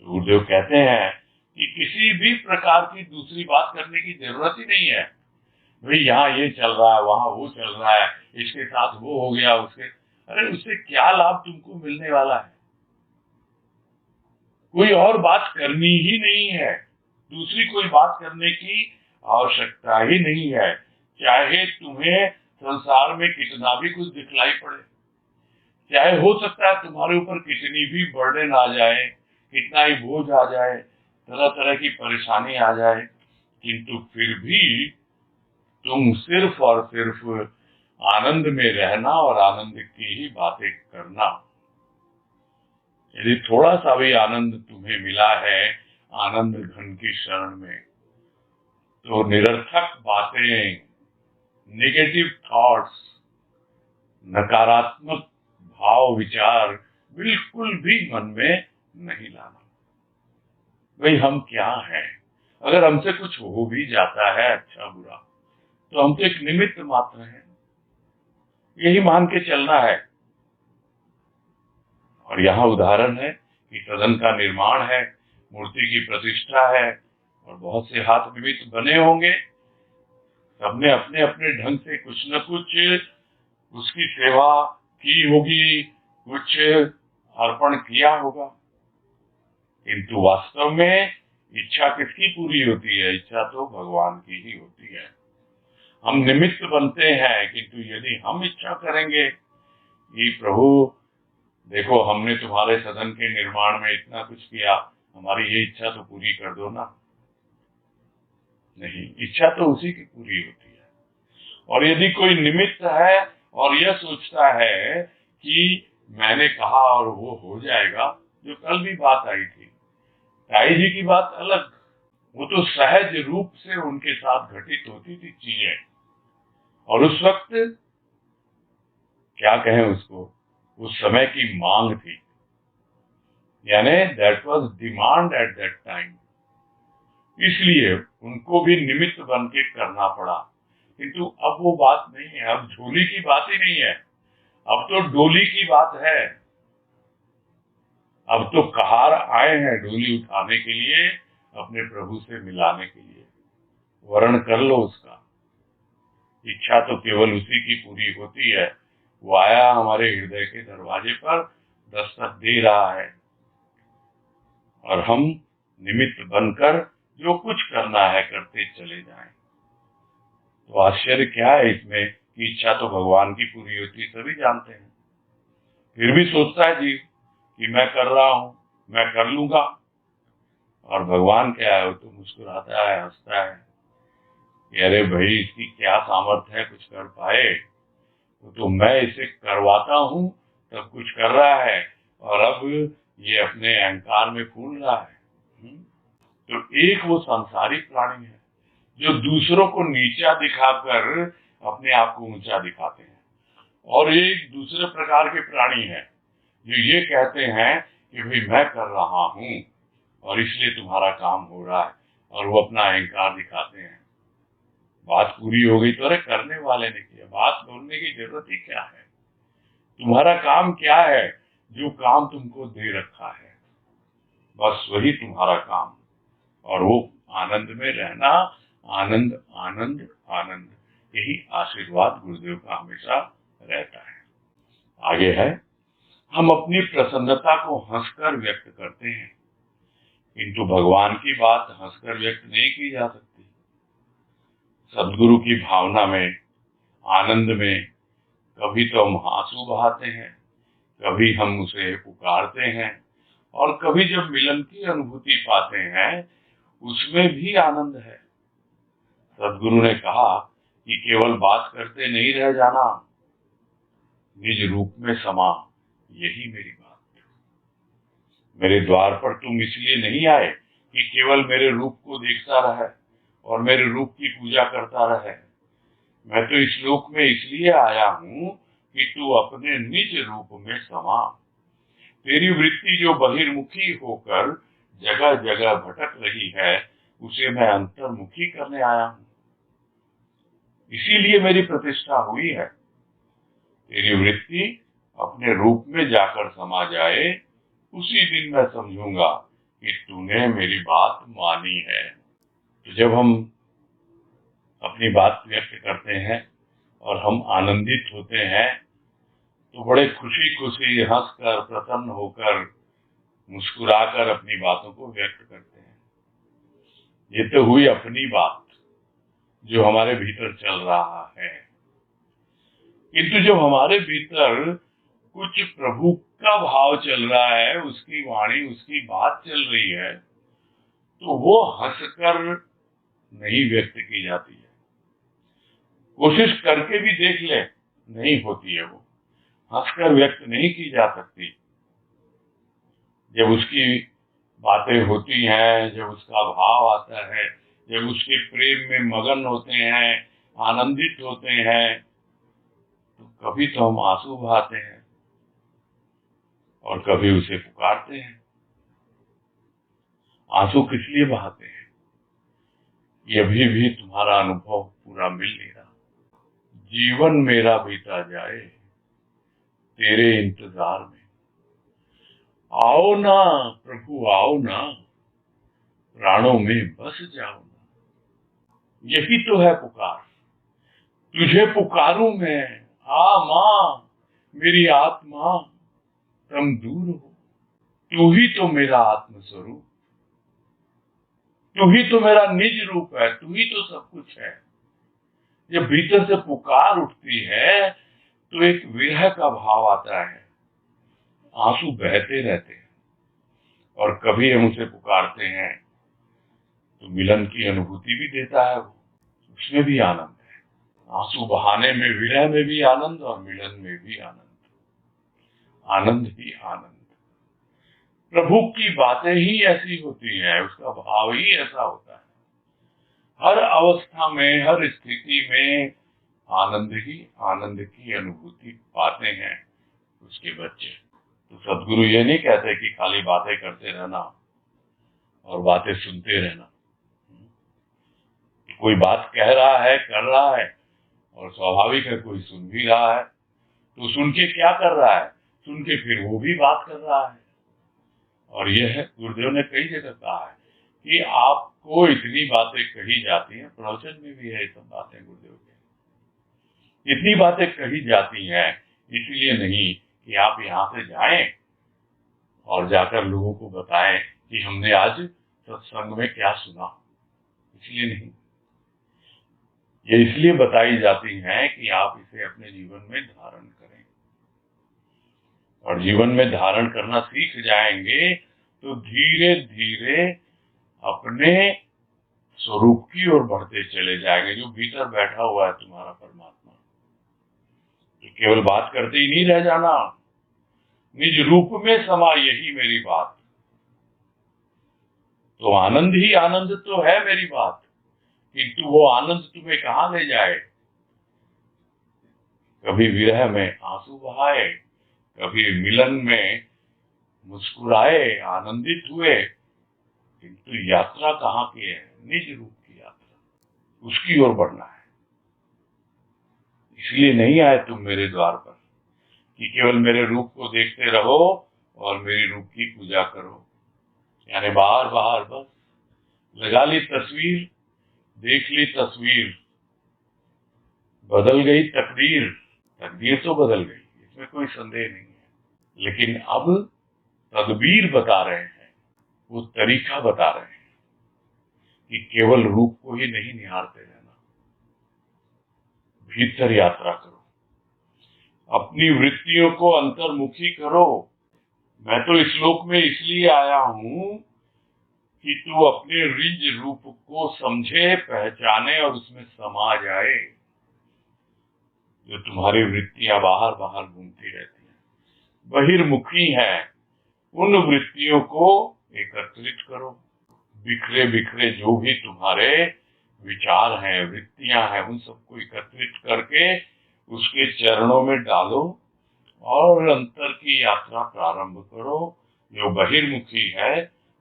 तो गुरुदेव कहते हैं कि किसी भी प्रकार की दूसरी बात करने की जरूरत ही नहीं है। भाई यहाँ ये चल रहा है, वहां वो चल रहा है, इसके साथ वो हो गया, उसके, अरे उससे क्या लाभ तुमको मिलने वाला है? कोई और बात करनी ही नहीं है, दूसरी कोई बात करने की आवश्यकता ही नहीं है। चाहे तुम्हें संसार में कितना भी कुछ दिखलाई पड़े, चाहे हो सकता है तुम्हारे ऊपर कितनी भी बर्डन आ जाए, कितना ही बोझ आ जाए, तरह तरह की परेशानी आ जाए, किंतु फिर भी तुम सिर्फ और सिर्फ आनंद में रहना और आनंद की ही बातें करना। यदि थोड़ा सा भी आनंद तुम्हें मिला है आनंद घन की शरण में, तो निरर्थक बातें, नेगेटिव थॉट्स, नकारात्मक भाव विचार बिल्कुल भी मन में नहीं लाना। भाई हम क्या हैं? अगर हमसे कुछ हो भी जाता है अच्छा बुरा, तो हम तो एक निमित्त मात्र हैं, यही मान के चलना है। और यहाँ उदाहरण है कि सदन का निर्माण है, मूर्ति की प्रतिष्ठा है, और बहुत से हाथ निमित्त बने होंगे, सबने अपने अपने ढंग से कुछ न कुछ उसकी सेवा की होगी, कुछ अर्पण किया होगा, किंतु वास्तव में इच्छा किसकी पूरी होती है? इच्छा तो भगवान की ही होती है। हम निमित्त बनते हैं, किंतु यदि हम इच्छा करेंगे कि प्रभु देखो हमने तुम्हारे सदन के निर्माण में इतना कुछ किया, हमारी ये इच्छा तो पूरी कर दो ना, नहीं, इच्छा तो उसी की पूरी होती है। और यदि कोई निमित्त है और यह सोचता है कि मैंने कहा और वो हो जाएगा, जो कल भी बात आई थी, ताई जी की बात अलग, वो तो सहज रूप से उनके साथ घटित होती थी चीजें, और उस वक्त क्या कहें उसको, उस समय की मांग थी, यानी that was demand at that time, इसलिए उनको भी निमित्त बन के करना पड़ा। किंतु अब वो बात नहीं है, अब झोली की बात ही नहीं है, अब तो डोली की बात है। अब तो कहार आए हैं डोली उठाने के लिए, अपने प्रभु से मिलाने के लिए। वर्ण कर लो उसका, इच्छा तो केवल उसी की पूरी होती है। वो आया हमारे हृदय के दरवाजे पर, दस्तक दे रहा है, और हम निमित्त बनकर जो कुछ करना है करते चले जाएं। तो आश्चर्य क्या है इसमें कि इच्छा तो भगवान की पूरी होती, सभी जानते हैं। फिर भी सोचता है जीव कि मैं कर रहा हूं, मैं कर लूंगा। और भगवान क्या है, वो तो मुस्कुराता है, हंसता है कि अरे भाई, इसकी क्या सामर्थ्य है कुछ कर पाए, वो तो मैं इसे करवाता हूं तब कुछ कर रहा है, और अब ये अपने अहंकार में फूल रहा है। तो एक वो सांसारिक प्राणी है जो दूसरों को नीचा दिखाकर अपने आप को ऊंचा दिखाते हैं, और एक दूसरे प्रकार के प्राणी है जो ये कहते हैं कि भाई मैं कर रहा हूं और इसलिए तुम्हारा काम हो रहा है, और वो अपना अहंकार दिखाते हैं। बात पूरी हो गई तो अरे करने वाले ने किया, बात बोलने की जरूरत ही क्या है? तुम्हारा काम क्या है? जो काम तुमको दे रखा है बस वही तुम्हारा काम, और वो आनंद में रहना। आनंद आनंद आनंद, यही आशीर्वाद गुरुदेव का हमेशा रहता है। आगे है, हम अपनी प्रसन्नता को हंसकर व्यक्त करते हैं, किंतु भगवान की बात हंसकर व्यक्त नहीं की जा सकती। सदगुरु की भावना में, आनंद में कभी तो हम आंसू बहाते हैं, कभी हम उसे पुकारते हैं, और कभी जब मिलन की अनुभूति पाते हैं उसमें भी आनंद है। सदगुरु ने कहा कि केवल बात करते नहीं रह जाना, निज रूप में समा, यही मेरी बात। मेरे द्वार पर तुम इसलिए नहीं आए कि केवल मेरे रूप को देखता रहे और मेरे रूप की पूजा करता रहे। मैं तो इस लोक में इसलिए आया हूं कि तू अपने निज रूप में समा। तेरी वृत्ति जो बहिर्मुखी होकर जगह जगह भटक रही है, उसे मैं अंतर्मुखी करने आया हूं। इसीलिए मेरी प्रतिष्ठा हुई है। तेरी वृत्ति अपने रूप में जाकर समा जाए, उसी दिन मैं समझूंगा कि तूने मेरी बात मानी है। तो जब हम अपनी बात व्यक्त करते हैं और हम आनंदित होते हैं तो बड़े खुशी खुशी हंसकर, प्रसन्न होकर, मुस्कुराकर अपनी बातों को व्यक्त करते हैं। ये तो हुई अपनी बात जो हमारे भीतर चल रहा है, किंतु जब हमारे भीतर कुछ प्रभु का भाव चल रहा है, उसकी वाणी, उसकी बात चल रही है, तो वो हंसकर नहीं व्यक्त की जाती है। कोशिश करके भी देख ले, नहीं होती है, वो हंसकर व्यक्त नहीं की जा सकती। जब उसकी बातें होती हैं, जब उसका भाव आता है, जब उसके प्रेम में मगन होते हैं, आनंदित होते हैं, तो कभी तो हम आंसू बहाते हैं और कभी उसे पुकारते हैं। आंसू किस लिए बहाते हैं? ये अभी भी तुम्हारा अनुभव पूरा मिल नहीं रहा। जीवन मेरा बीता जाए तेरे इंतजार में, आओ ना प्रभु आओ ना, प्राणों में बस जाओ ना। यही तो है पुकार, तुझे पुकारूं मैं, आ माँ मेरी आत्मा, तुम दूर हो। तू ही तो मेरा आत्मस्वरूप, तू ही तो मेरा निज रूप है, तू ही तो सब कुछ है। जब भीतर से पुकार उठती है तो एक विरह का भाव आता है, आंसू बहते रहते हैं, और कभी हम उसे पुकारते हैं तो मिलन की अनुभूति भी देता है, वो उसमें भी आनंद है। आंसू बहाने में, विरह में भी आनंद और मिलन में भी आनंद, आनंद ही आनंद। प्रभु की बातें ही ऐसी होती हैं, उसका भाव ही ऐसा होता है। हर अवस्था में, हर स्थिति में आनंद ही आनंद की अनुभूति पाते हैं उसके बच्चे। तो सदगुरु ये नहीं कहते कि खाली बातें करते रहना और बातें सुनते रहना। कोई बात कह रहा है, कर रहा है, और स्वाभाविक है कोई सुन भी रहा है, तो सुन के क्या कर रहा है? सुन के फिर वो भी बात कर रहा है। और यह गुरुदेव ने कई जगह कहा है कि आपको इतनी बातें कही जाती हैं, प्रवचन में भी है ये सब बातें गुरुदेव के, इतनी बातें कही जाती हैं इसलिए नहीं कि आप यहाँ से जाएं और जाकर लोगों को बताएं कि हमने आज सत्संग में क्या सुना, इसलिए नहीं। ये इसलिए बताई जाती हैं कि आप इसे अपने जीवन में धारण करें। और जीवन में धारण करना सीख जाएंगे तो धीरे धीरे अपने स्वरूप की ओर बढ़ते चले जाएंगे। जो भीतर बैठा हुआ है तुम्हारा परमात्मा, तो केवल बात करते ही नहीं रह जाना, निज रूप में समा यही मेरी बात। तो आनंद ही आनंद तो है मेरी बात, किंतु वो आनंद तुम्हें कहाँ ले जाए। कभी विरह में आंसू बहाए, कभी मिलन में मुस्कुराए, आनंदित हुए, किंतु यात्रा कहाँ की है? निज रूप की यात्रा, उसकी ओर बढ़ना है। इसलिए नहीं आए तुम मेरे द्वार पर कि केवल मेरे रूप को देखते रहो और मेरी रूप की पूजा करो। यानी बाहर बाहर बस लगा ली तस्वीर, देख ली तस्वीर, बदल गई तकदीर। तकदीर तो बदल गई, इसमें कोई संदेह नहीं है, लेकिन अब तदबीर बता रहे हैं, वो तरीका बता रहे हैं कि केवल रूप को ही नहीं निहारते रहना, भीतर यात्रा करो, अपनी वृत्तियों को अंतर्मुखी करो। मैं तो इस लोक में इसलिए आया हूं कि तू अपने निज रूप को समझे, पहचाने और उसमें समा जाए। जो तुम्हारी वृत्तियां बाहर बाहर घूमती रहती हैं, बहिर्मुखी हैं, उन वृत्तियों को एकत्रित करो। बिखरे बिखरे जो भी तुम्हारे विचार हैं, वृत्तियां हैं, उन सबको एकत्रित करके उसके चरणों में डालो और अंतर की यात्रा प्रारंभ करो। जो बहिर्मुखी है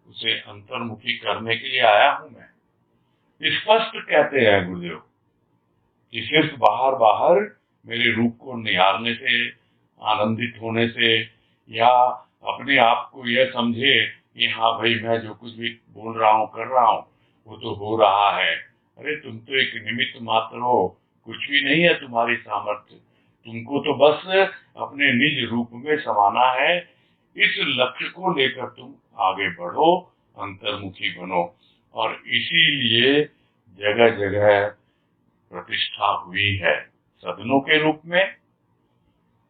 उसे अंतर्मुखी करने के लिए आया हूं मैं। स्पष्ट कहते हैं गुरुदेव कि सिर्फ बाहर बाहर मेरे रूप को निहारने से, आनंदित होने से, या अपने आप को यह समझे कि हाँ भाई मैं जो कुछ भी बोल रहा हूँ कर रहा हूँ वो तो हो रहा है। अरे तुम तो एक निमित्त मात्र हो, कुछ भी नहीं है तुम्हारी सामर्थ्य। तुमको तो बस अपने निज रूप में समाना है। इस लक्ष्य को लेकर तुम आगे बढ़ो, अंतर्मुखी बनो। और इसीलिए जगह जगह प्रतिष्ठा हुई है सदनों के रूप में,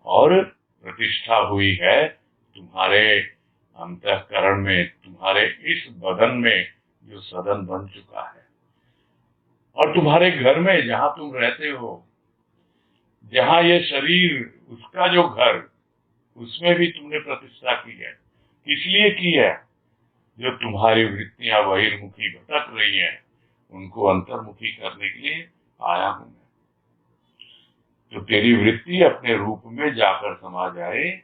और प्रतिष्ठा हुई है तुम्हारे अंतःकरण में, तुम्हारे इस बदन में जो सदन बन चुका है, और तुम्हारे घर में जहां तुम रहते हो, जहां ये शरीर उसका जो घर, उसमें भी तुमने प्रतिष्ठा की है। किस लिए की है? जो तुम्हारी वृत्तियां बहिर्मुखी भटक रही हैं उनको अंतर्मुखी करने के लिए आया हूं मैं। तो तेरी वृत्ति अपने रूप में जाकर समा जाए,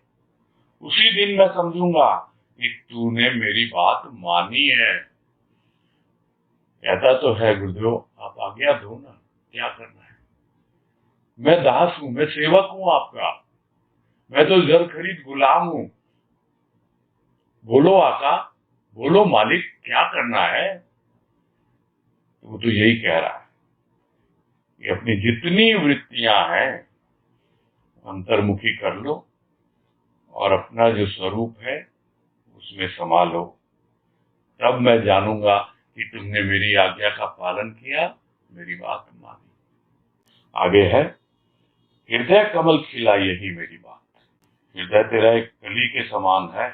उसी दिन मैं समझूंगा कि तूने मेरी बात मानी है। कहता तो है गुरुदेव, आप आज्ञा दो ना, क्या करना है। मैं दास हूं, मैं सेवक हूं आपका, मैं तो जर खरीद गुलाम हूं। बोलो आका, बोलो मालिक, क्या करना है। वो तो यही कह रहा है कि अपनी जितनी वृत्तियां हैं अंतर्मुखी कर लो और अपना जो स्वरूप है उसमें समा लो। तब मैं जानूंगा कि तुमने मेरी आज्ञा का पालन किया, मेरी बात मानी। आगे है, हृदय कमल खिला यही मेरी बात। हृदय तेरा एक कली के समान है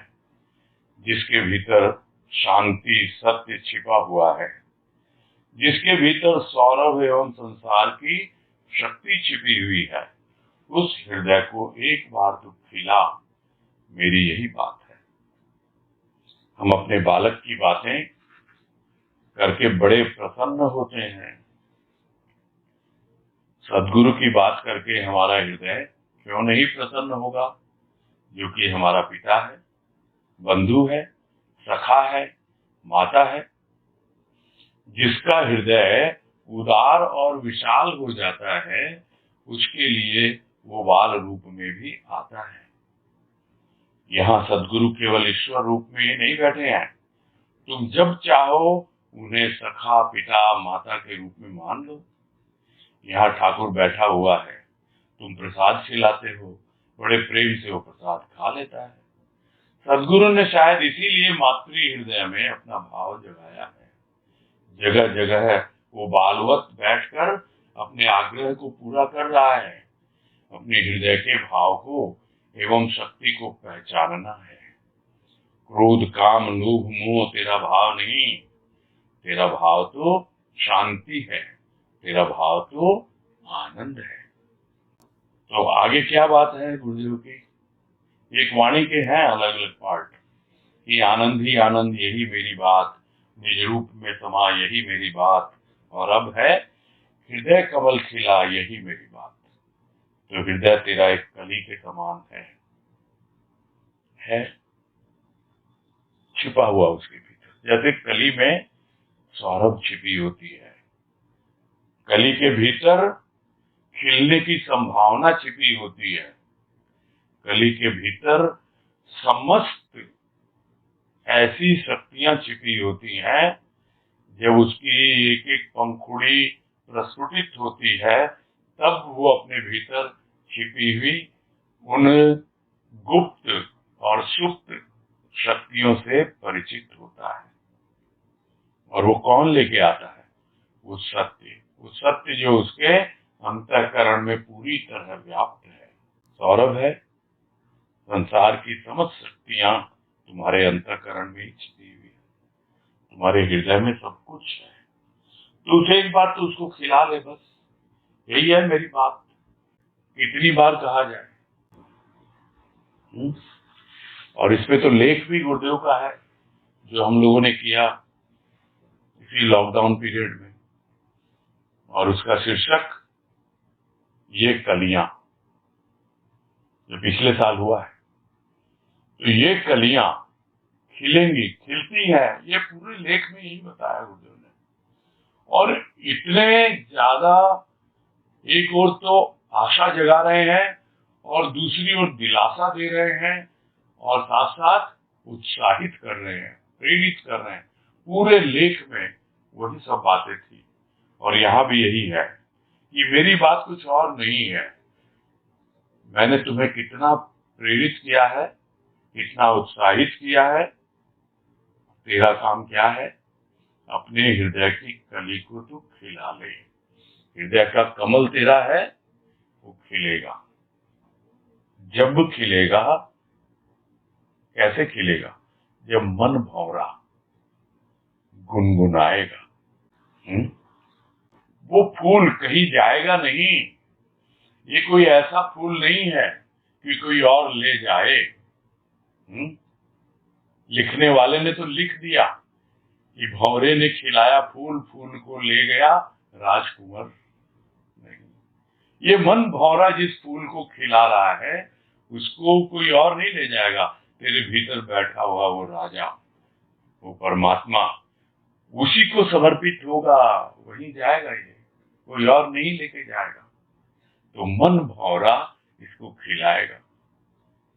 जिसके भीतर शांति सत्य छिपा हुआ है, जिसके भीतर सौरभ एवं संसार की शक्ति छिपी हुई है। उस हृदय को एक बार तो खिला, मेरी यही बात है। हम अपने बालक की बातें करके बड़े प्रसन्न होते हैं, सदगुरु की बात करके हमारा हृदय क्यों नहीं प्रसन्न होगा, जो कि हमारा पिता है, बंधु है, सखा है, माता है। जिसका हृदय उदार और विशाल हो जाता है उसके लिए वो बाल रूप में भी आता है। यहाँ सदगुरु केवल ईश्वर रूप में ही नहीं बैठे हैं, तुम जब चाहो उन्हें सखा, पिता, माता के रूप में मान लो। यहाँ ठाकुर बैठा हुआ है, तुम प्रसाद खिलाते हो, बड़े प्रेम से वो प्रसाद खा लेता है। सदगुरु ने शायद इसीलिए मातृ हृदय में अपना भाव जगाया है। जगह जगह वो बालवत बैठकर अपने आग्रह को पूरा कर रहा है, अपने हृदय के भाव को एवं शक्ति को पहचानना है। क्रोध, काम, लोभ, मोह तेरा भाव नहीं, तेरा भाव तो शांति है, तेरा भाव तो आनंद है। तो आगे क्या बात है गुरुदेव की? एक वाणी के हैं अलग अलग पार्ट कि आनंद ही आनंद यही मेरी बात, निज रूप में समा यही मेरी बात, और अब है हृदय कमल खिला यही मेरी बात। तो हृदय तेरा एक कली के समान है छिपा हुआ उसके भीतर। जैसे कली में सौरभ छिपी होती है, कली के भीतर खिलने की संभावना छिपी होती है, कली के भीतर समस्त ऐसी शक्तियां छिपी होती हैं। जब उसकी एक एक पंखुड़ी प्रस्फुटित होती है, तब वो अपने भीतर छिपी हुई उन गुप्त और सुप्त शक्तियों से परिचित होता है। और वो कौन लेके आता है? वो सत्य जो उसके अंतःकरण में पूरी तरह व्याप्त है। सौरभ है, संसार की समस्त शक्तियां तुम्हारे अंतःकरण में छिपी हुई है, तुम्हारे हृदय में सब कुछ है। तो उसे एक बार तो उसको खिला ले, बस यही है मेरी बात। कितनी बार कहा जाए? और इसमें तो लेख भी गुरुदेव का है जो हम लोगों ने किया इसी लॉकडाउन पीरियड में, और उसका शीर्षक ये कलियां, जो पिछले साल हुआ है। तो ये कलियां खिलेंगी, खिलती हैं, ये पूरे लेख में यही बताया गुरुदेव ने। और इतने ज्यादा एक ओर तो आशा जगा रहे हैं और दूसरी ओर दिलासा दे रहे हैं और साथ साथ उत्साहित कर रहे हैं, प्रेरित कर रहे हैं। पूरे लेख में वही सब बातें थी। और यहाँ भी यही है कि मेरी बात कुछ और नहीं है। मैंने तुम्हें कितना प्रेरित किया है, कितना उत्साहित किया है, तेरा काम क्या है? अपने हृदय की कली को तू खिला ले। हृदय का कमल तेरा है, वो खिलेगा। जब खिलेगा, कैसे खिलेगा? जब मन भौरा गुनगुनाएगा। वो फूल कहीं जाएगा नहीं। ये कोई ऐसा फूल नहीं है कि कोई और ले जाए। लिखने वाले ने तो लिख दिया कि भौरे ने खिलाया फूल, फूल को ले गया राजकुमार। नहीं, ये मन भौरा जिस फूल को खिला रहा है उसको कोई और नहीं ले जाएगा। तेरे भीतर बैठा हुआ वो राजा, वो परमात्मा, उसी को समर्पित होगा, वही जाएगा। ये कोई और नहीं लेके जाएगा। तो मन भौरा इसको खिलाएगा,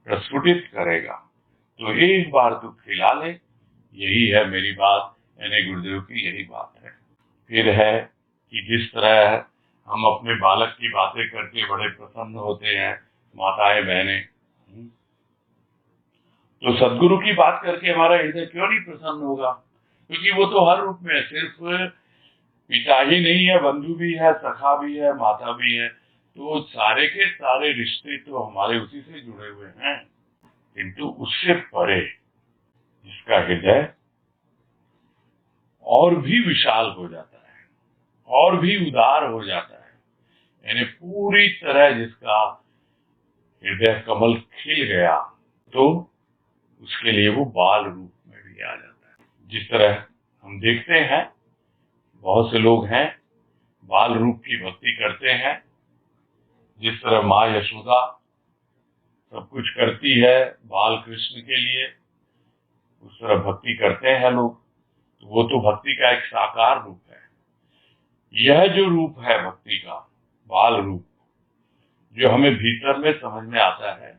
प्रस्फुटित करेगा। तो एक बार तू खिला ले, यही है मेरी बात, यानी गुरुदेव की यही बात है। फिर है कि जिस तरह हम अपने बालक की बातें करके बड़े प्रसन्न होते हैं, माताएं बहनें, तो सदगुरु की बात करके हमारा हृदय क्यों नहीं प्रसन्न होगा? क्योंकि वो तो हर रूप में है, सिर्फ पिता ही नहीं है, बंधु भी है, सखा भी है, माता भी है। तो सारे के सारे रिश्ते तो हमारे उसी से जुड़े हुए हैं। किंतु उससे परे जिसका हृदय और भी विशाल हो जाता है, और भी उदार हो जाता है, यानी पूरी तरह जिसका हृदय कमल खिल गया, तो उसके लिए वो बाल रूप में भी आ जाता है। जिस तरह हम देखते हैं बहुत से लोग हैं बाल रूप की भक्ति करते हैं। जिस तरह माँ यशोदा सब कुछ करती है बाल कृष्ण के लिए, उस तरह भक्ति करते हैं लोग। तो वो तो भक्ति का एक साकार रूप है। यह जो रूप है भक्ति का, बाल रूप, जो हमें भीतर में समझ में आता है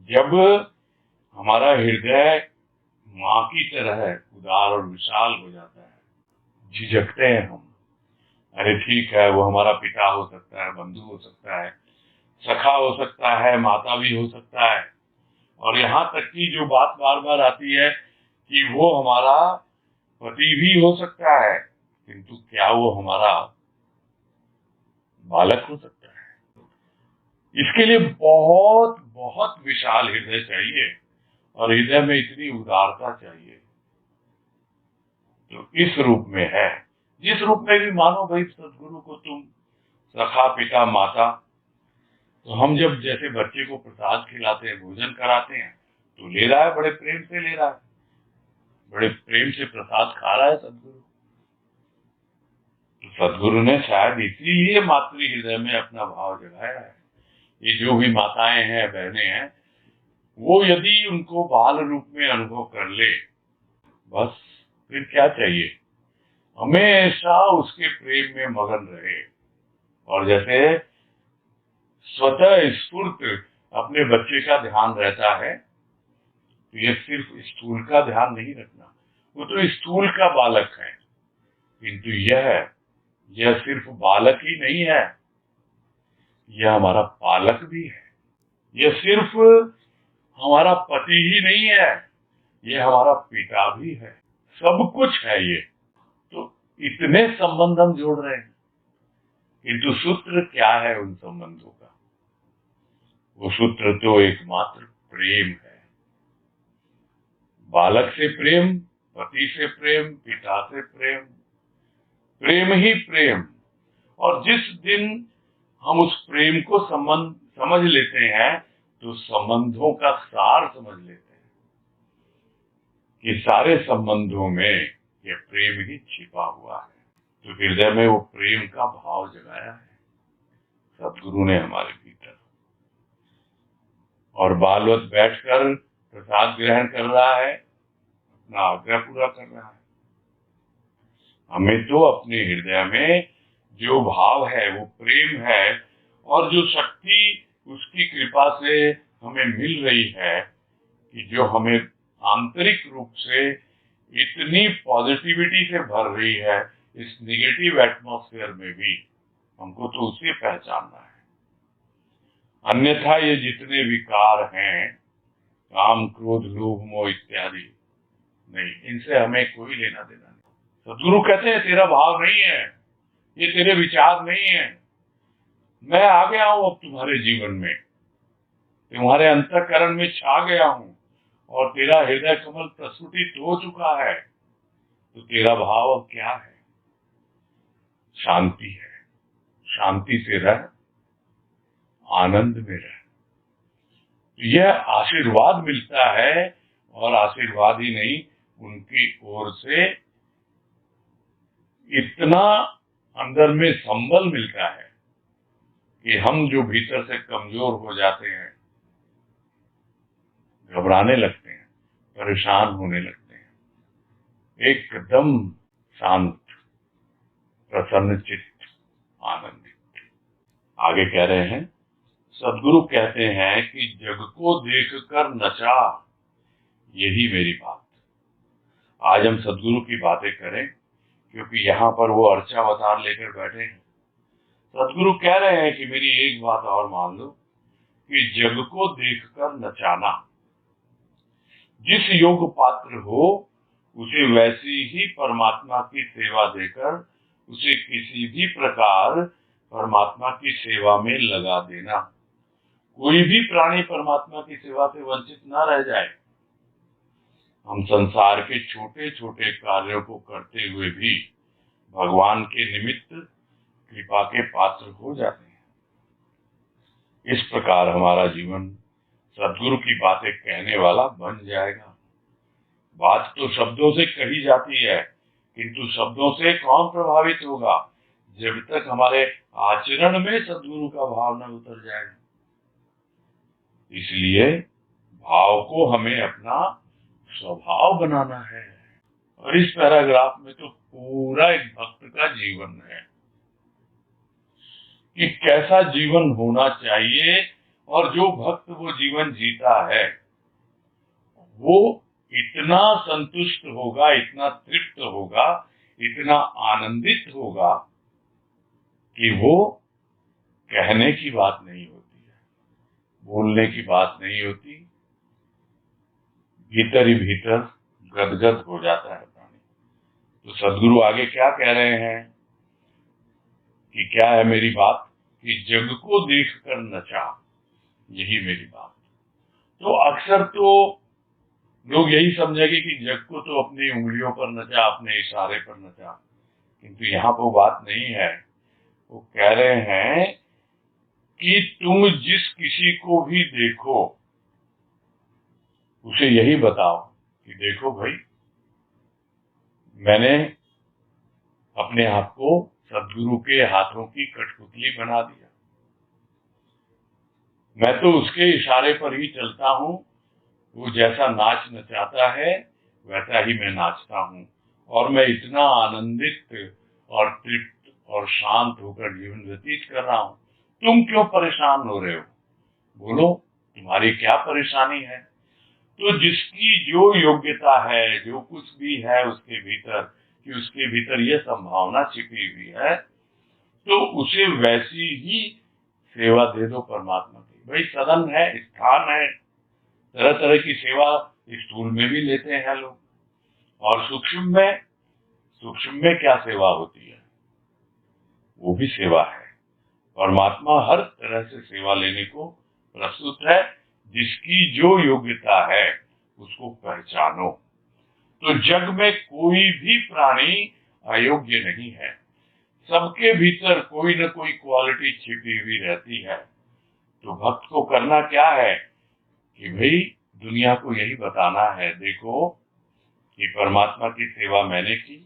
जब हमारा हृदय माँ की तरह उदार और विशाल हो जाता है। झिझकते हैं हम, अरे ठीक है वो हमारा पिता हो सकता है, बंधु हो सकता है, सखा हो सकता है, माता भी हो सकता है, और यहाँ तक कि जो बात बार बार आती है कि वो हमारा पति भी हो सकता है, किंतु क्या वो हमारा बालक हो सकता है? इसके लिए बहुत बहुत विशाल हृदय चाहिए और हृदय में इतनी उदारता चाहिए। तो इस रूप में है, जिस रूप में भी मानो भाई सदगुरु को तुम सखा, पिता, माता। तो हम जब जैसे बच्चे को प्रसाद खिलाते हैं, भोजन कराते हैं, तो ले रहा है, बड़े प्रेम से ले रहा है, बड़े प्रेम से प्रसाद खा रहा है सदगुरु। तो सदगुरु ने शायद इसीलिए मातृ हृदय में अपना भाव जगाया है। ये जो भी माताएं हैं, बहनें हैं, वो यदि उनको बाल रूप में अनुभव कर ले, बस फिर क्या चाहिए, हमेशा उसके प्रेम में मगन रहे। और जैसे स्वतः स्फूर्त अपने बच्चे का ध्यान रहता है, तो ये सिर्फ स्थूल का ध्यान नहीं रखना, वो तो स्थूल का बालक है, किंतु यह सिर्फ बालक ही नहीं है, यह हमारा पालक भी है। यह सिर्फ हमारा पति ही नहीं है, यह हमारा पिता भी है, सब कुछ है ये। तो इतने संबंध हम जोड़ रहे हैं, किंतु सूत्र क्या है उन संबंधों का? वो सूत्र तो एकमात्र प्रेम है। बालक से प्रेम, पति से प्रेम, पिता से प्रेम, प्रेम ही प्रेम। और जिस दिन हम उस प्रेम को समझ लेते हैं, तो संबंधों का सार समझ लेते हैं कि सारे संबंधों में यह प्रेम ही छिपा हुआ है। तो हृदय में वो प्रेम का भाव जगाया है सदगुरु ने हमारे भीतर। और बालवत बैठकर प्रसाद ग्रहण कर रहा है, अपना आग्रह पूरा कर रहा है। हमें तो अपने हृदय में जो भाव है, वो प्रेम है, और जो शक्ति उसकी कृपा से हमें मिल रही है कि जो हमें आंतरिक रूप से इतनी पॉजिटिविटी से भर रही है, इस निगेटिव एटमॉस्फेयर में भी हमको तो उसे पहचानना है। अन्यथा ये जितने विकार हैं, काम, क्रोध, लोभ, मोह इत्यादि, नहीं, इनसे हमें कोई लेना देना नहीं। सदगुरु कहते हैं तेरा भाव नहीं है, ये तेरे विचार नहीं है, मैं आ गया हूं अब तुम्हारे जीवन में, तुम्हारे अंतःकरण में छा गया हूं और तेरा हृदय कमल प्रस्फुटित हो चुका है। तो तेरा भाव अब क्या है? शांति है। शांति से रह, आनंद में रह। यह आशीर्वाद मिलता है, और आशीर्वाद ही नहीं, उनकी ओर से इतना अंदर में संबल मिलता है कि हम जो भीतर से कमजोर हो जाते हैं, घबराने लगते हैं, परेशान होने लगते हैं, एकदम शांत, प्रसन्न चित्त, आनंदित। आगे कह रहे हैं, सदगुरु कहते हैं कि जग को देखकर नचा, यही मेरी बात। आज हम सदगुरु की बातें करें, क्योंकि यहाँ पर वो अर्चावतार लेकर बैठे हैं। सदगुरु कह रहे हैं कि मेरी एक बात और मान लो कि जग को देखकर नचाना, जिस योग पात्र हो उसे वैसी ही परमात्मा की सेवा देकर उसे किसी भी प्रकार परमात्मा की सेवा में लगा देना। कोई भी प्राणी परमात्मा की सेवा से वंचित ना रह जाए। हम संसार के छोटे छोटे कार्यों को करते हुए भी भगवान के निमित्त कृपा के पात्र हो जाते हैं। इस प्रकार हमारा जीवन सदगुरु की बातें कहने वाला बन जाएगा। बात तो शब्दों से कही जाती है, किंतु शब्दों से कौन प्रभावित होगा जब तक हमारे आचरण में सदगुरु का भाव न उतर जाए। इसलिए भाव को हमें अपना स्वभाव बनाना है। और इस पैराग्राफ में तो पूरा एक भक्त का जीवन है कि कैसा जीवन होना चाहिए, और जो भक्त वो जीवन जीता है वो इतना संतुष्ट होगा, इतना तृप्त होगा, इतना आनंदित होगा कि वो कहने की बात नहीं होती है, बोलने की बात नहीं होती, भीतर ही भीतर गदगद हो जाता है प्राणी। तो सदगुरु आगे क्या कह रहे हैं कि क्या है मेरी बात, कि जग को देखकर नचा, यही मेरी बात। तो अक्सर तो लोग यही समझेंगे कि जग को तो अपनी उंगलियों पर नचा, अपने इशारे पर नचा, किंतु यहाँ वो बात नहीं है। वो कह रहे हैं कि तुम जिस किसी को भी देखो उसे यही बताओ कि देखो भाई, मैंने अपने आप को सदगुरु के हाथों की कठपुतली बना दिया। मैं तो उसके इशारे पर ही चलता हूँ। वो जैसा नाच नचाता है वैसा ही मैं नाचता हूँ, और मैं इतना आनंदित और तृप्त और शांत होकर जीवन व्यतीत कर रहा हूँ। तुम क्यों परेशान हो रहे हो? बोलो, तुम्हारी क्या परेशानी है? तो जिसकी जो योग्यता है, जो कुछ भी है उसके भीतर, कि उसके भीतर यह संभावना छिपी हुई है, तो उसे वैसी ही सेवा दे दो परमात्मा की। भाई सदन है, स्थान है, तरह तरह की सेवा स्थूल में भी लेते हैं लोग, और सूक्ष्म में क्या सेवा होती है? वो भी सेवा है। परमात्मा हर तरह से सेवा लेने को प्रस्तुत है। जिसकी जो योग्यता है उसको पहचानो। तो जग में कोई भी प्राणी अयोग्य नहीं है। सबके भीतर कोई न कोई क्वालिटी छिपी हुई रहती है। तो भक्त को करना क्या है कि भाई दुनिया को यही बताना है, देखो कि परमात्मा की सेवा मैंने की,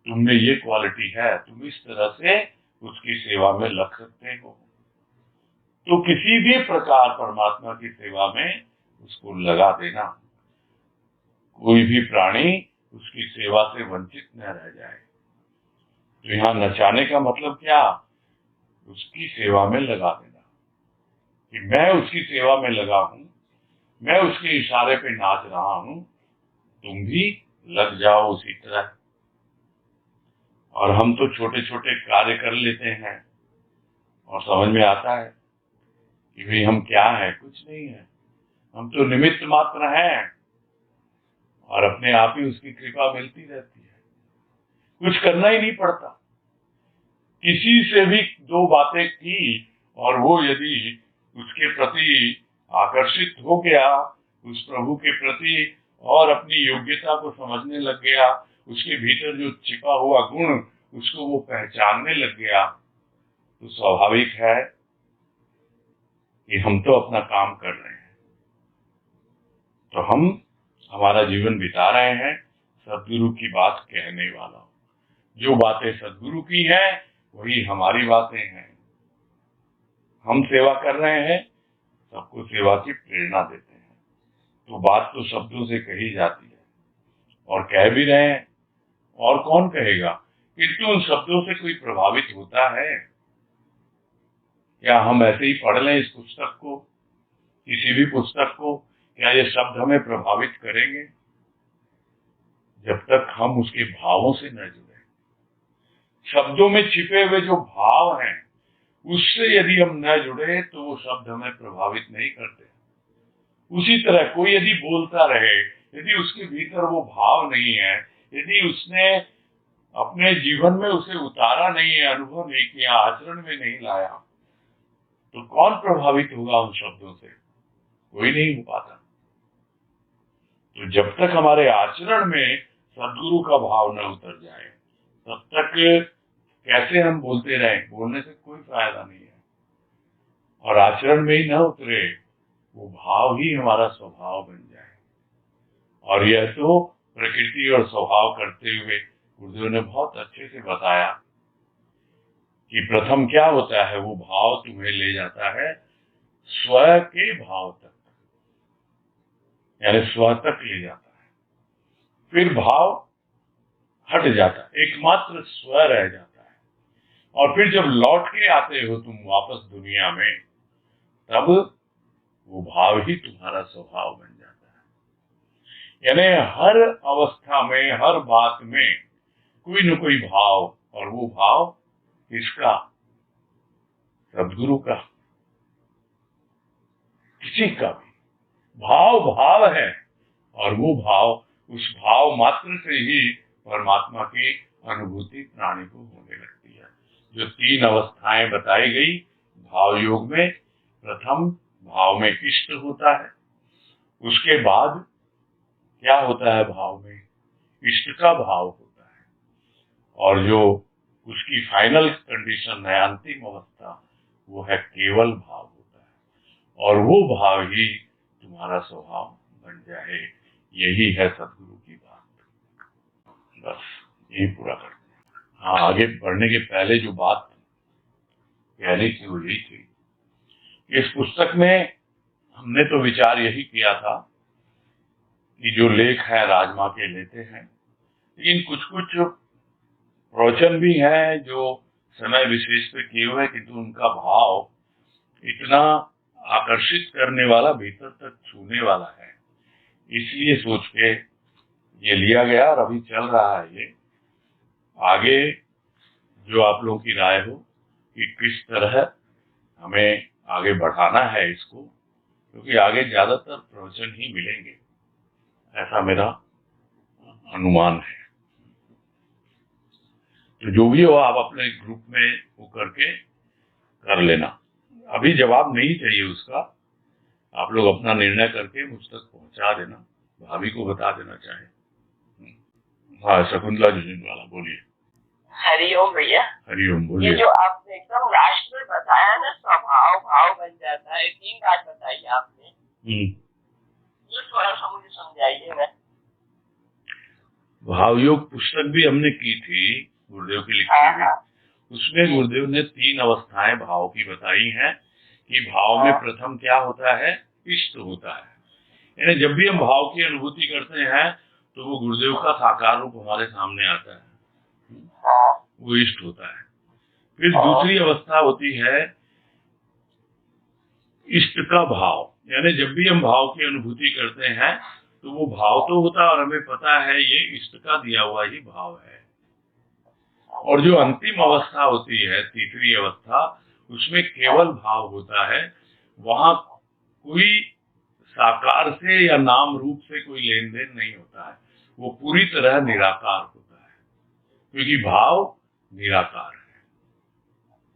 तुम में ये क्वालिटी है, तुम इस तरह से उसकी सेवा में लग सकते हो। तो किसी भी प्रकार परमात्मा की सेवा में उसको लगा देना। कोई भी प्राणी उसकी सेवा से वंचित न रह जाए। तो यहाँ नचाने का मतलब क्या? उसकी सेवा में लगा देना, कि मैं उसकी सेवा में लगा हूं, मैं उसके इशारे पे नाच रहा हूं, तुम भी लग जाओ उसी तरह। और हम तो छोटे छोटे कार्य कर लेते हैं और समझ में आता है कि भाई हम क्या है, कुछ नहीं है, हम तो निमित्त मात्र हैं, और अपने आप ही उसकी कृपा मिलती रहती है। कुछ करना ही नहीं पड़ता। किसी से भी दो बातें की और वो यदि उसके प्रति आकर्षित हो गया, उस प्रभु के प्रति, और अपनी योग्यता को समझने लग गया, उसके भीतर जो छिपा हुआ गुण उसको वो पहचानने लग गया, तो स्वाभाविक है कि हम तो अपना काम कर रहे हैं। तो हम हमारा जीवन बिता रहे हैं सदगुरु की बात कहने वाला। जो बातें सदगुरु की हैं वही हमारी बातें हैं। हम सेवा कर रहे हैं, सबको सेवा की प्रेरणा देते हैं। तो बात तो शब्दों से कही जाती है और कह भी रहे हैं, और कौन कहेगा? किंतु उन शब्दों से कोई प्रभावित होता है क्या? हम ऐसे ही पढ़ लें इस पुस्तक को, किसी भी पुस्तक को, क्या ये शब्द हमें प्रभावित करेंगे? जब तक हम उसके भावों से न जुड़े। शब्दों में छिपे हुए जो भाव हैं उससे यदि हम न जुड़े तो वो शब्द हमें प्रभावित नहीं करते। उसी तरह कोई यदि बोलता रहे, यदि उसके भीतर वो भाव नहीं है, यदि उसने अपने जीवन में उसे उतारा नहीं है, अनुभव नहीं किया, आचरण में नहीं लाया, तो कौन प्रभावित होगा उन शब्दों से? कोई नहीं हो पाता। तो जब तक हमारे आचरण में सदगुरु का भाव न उतर जाए तब तक कैसे हम बोलते रहें? बोलने से कोई फायदा नहीं है। और आचरण में ही न उतरे, वो भाव ही हमारा स्वभाव बन जाए। और यह तो प्रकृति और स्वभाव करते हुए गुरुदेव ने बहुत अच्छे से बताया कि प्रथम क्या होता है, वो भाव तुम्हें ले जाता है स्व के भाव तक, यानी स्व तक ले जाता है। फिर भाव हट जाता है, एकमात्र स्व रह जाता है। और फिर जब लौट के आते हो तुम वापस दुनिया में, तब वो भाव ही तुम्हारा स्वभाव बन जाता है। यानी हर अवस्था में, हर बात में कोई न कोई भाव, और वो भाव किसका? सदगुरु का। किसी का भी भाव भाव है, और वो भाव, उस भाव मात्र से ही परमात्मा की अनुभूति प्राणी को होने लगती है। जो तीन अवस्थाएं बताई गई भाव योग में, प्रथम भाव में इष्ट होता है, उसके बाद क्या होता है, भाव में इष्ट का भाव होता है, और जो उसकी फाइनल कंडीशन है, अंतिम अवस्था, वो है केवल भाव होता है, और वो भाव ही तुम्हारा स्वभाव बन जाए। यही है सदगुरु की बात। बस यही पूरा करते हैं। हाँ, आगे बढ़ने के पहले जो बात कहनी थी वो यही थी, इस पुस्तक में हमने तो विचार यही किया था कि जो लेख है राजमा के लेते हैं, लेकिन कुछ कुछ प्रवचन भी हैं जो समय विशेष पे किए हुए, किंतु उनका भाव इतना आकर्षित करने वाला, भीतर तक छूने वाला है, इसलिए सोच के ये लिया गया और अभी चल रहा है ये। आगे जो आप लोगों की राय हो कि किस तरह हमें आगे बढ़ाना है इसको, क्योंकि आगे ज्यादातर प्रवचन ही मिलेंगे, ऐसा मेरा अनुमान है। तो जो भी हो आप अपने ग्रुप में वो करके कर लेना। अभी जवाब नहीं चाहिए उसका, आप लोग अपना निर्णय करके मुझ तक पहुंचा देना, भाभी को बता देना चाहे। हाँ, शकुंतला जुझुनवाला बोलिए। हरिओम भैया। हरिओम बोलिए। ये जो आपने एकदम लास्ट में बताया ना, स्वभाव भाव बन जाता है, 3 बात बताई आपने, ये थोड़ा सा मुझे समझाइए ना। भाव योग पुस्तक भी हमने की थी, गुरुदेव की लिखी हुई, उसमें गुरुदेव ने 3 अवस्थाएं भाव की बताई हैं कि भाव में प्रथम क्या होता है, इष्ट होता है। यानी जब भी हम भाव की अनुभूति करते हैं तो वो गुरुदेव का साकार रूप हमारे सामने आता है, वो इष्ट होता है। फिर दूसरी अवस्था होती है इष्ट का भाव, यानी जब भी हम भाव की अनुभूति करते हैं तो वो भाव तो होता है और हमें पता है ये इष्ट का दिया हुआ ही भाव है। और जो अंतिम अवस्था होती है, तीसरी अवस्था, उसमें केवल भाव होता है, वहां कोई साकार से या नाम रूप से कोई लेन देन नहीं होता है, वो पूरी तरह निराकार होता है, क्योंकि भाव निराकार है।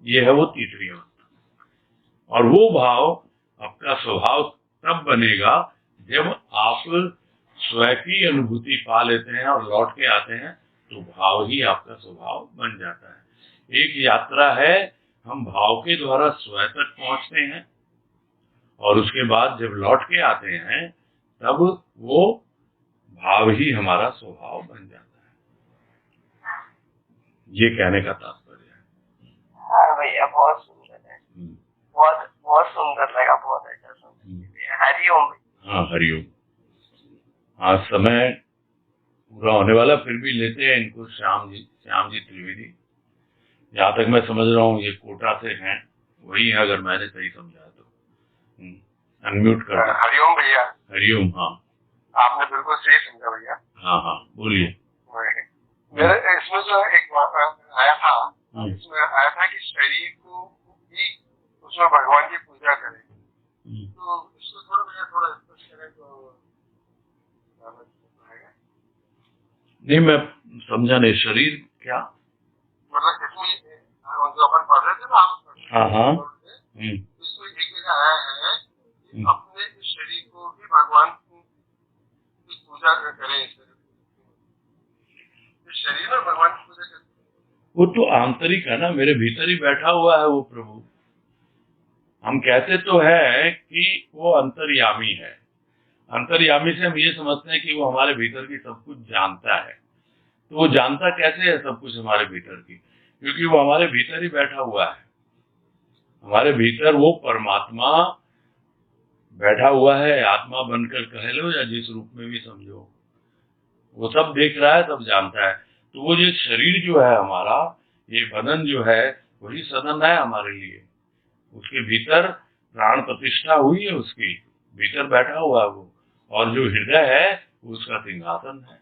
ये है वो तीसरी अवस्था। और वो भाव आपका स्वभाव तब बनेगा जब आप स्वयं की अनुभूति पा लेते हैं और लौट के आते हैं, तो भाव ही आपका स्वभाव बन जाता है। एक यात्रा है, हम भाव के द्वारा स्वयं तक पहुंचते हैं, और उसके बाद जब लौट के आते हैं तब वो भाव ही हमारा स्वभाव बन जाता है। ये कहने का तात्पर्य है। हाँ भैया, बहुत सुंदर है, बहुत बहुत सुंदर लगा, बहुत अच्छा सुंदर। हरिओम। हाँ, हरिओम। हाँ, समय पूरा होने वाला, फिर भी लेते हैं इनको। श्याम जी त्रिवेदी, जहाँ तक मैं समझ रहा हूँ ये कोटा से हैं, वही है अगर मैंने सही समझा तो। अनम्यूट कर दो। हरिओम भैया। हरिओम। हाँ, आपने बिल्कुल सही समझा भैया। हाँ हाँ, बोलिए। मेरे इसमें जो एक आया था, इसमें आया था कि शरीर को भी उसमें भगवान की पूजा करें, तो इसको थोड़ा स्पष्ट करें तो। नहीं, मैं समझा नहीं, शरीर क्या मतलब इसमें जो अपन पढ़ रहे थे ना आप, हाँ हाँ, इसमें एक जगह आया है कि अपने शरीर को भी भगवान की पूजा करें, शरीर में भगवान की पूजा करें। वो तो आंतरिक है ना, मेरे भीतर ही बैठा हुआ है वो प्रभु। हम कहते तो है कि वो अंतर्यामी है, अंतर्यामी से हम ये समझते हैं कि वो हमारे भीतर की सब कुछ जानता है। तो वो जानता कैसे है सब कुछ हमारे भीतर की? क्योंकि वो हमारे भीतर ही बैठा हुआ है, हमारे भीतर वो परमात्मा बैठा हुआ है, आत्मा बनकर कह लो या जिस रूप में भी समझो, वो सब देख रहा है, सब जानता है। तो वो जो शरीर जो है हमारा, ये बदन जो है, वही सदन है हमारे लिए। उसके भीतर प्राण प्रतिष्ठा हुई है, उसकी भीतर बैठा हुआ है वो, और जो हृदय है उसका सिंहासन है,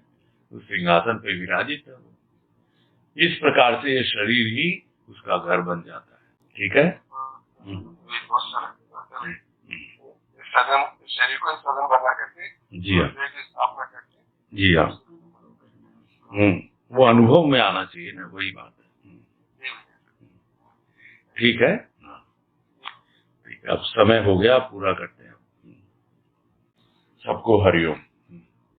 उस सिंहासन पे विराजित है वो। इस प्रकार से ये शरीर ही उसका घर बन जाता है। ठीक है। शरीर को सदन बना करके, जी हाँ, स्थापना करके, जी हाँ, वो अनुभव में आना चाहिए ना, वही बात है। ठीक है। अब समय हो गया, पूरा करते हैं। सबको हरिओम।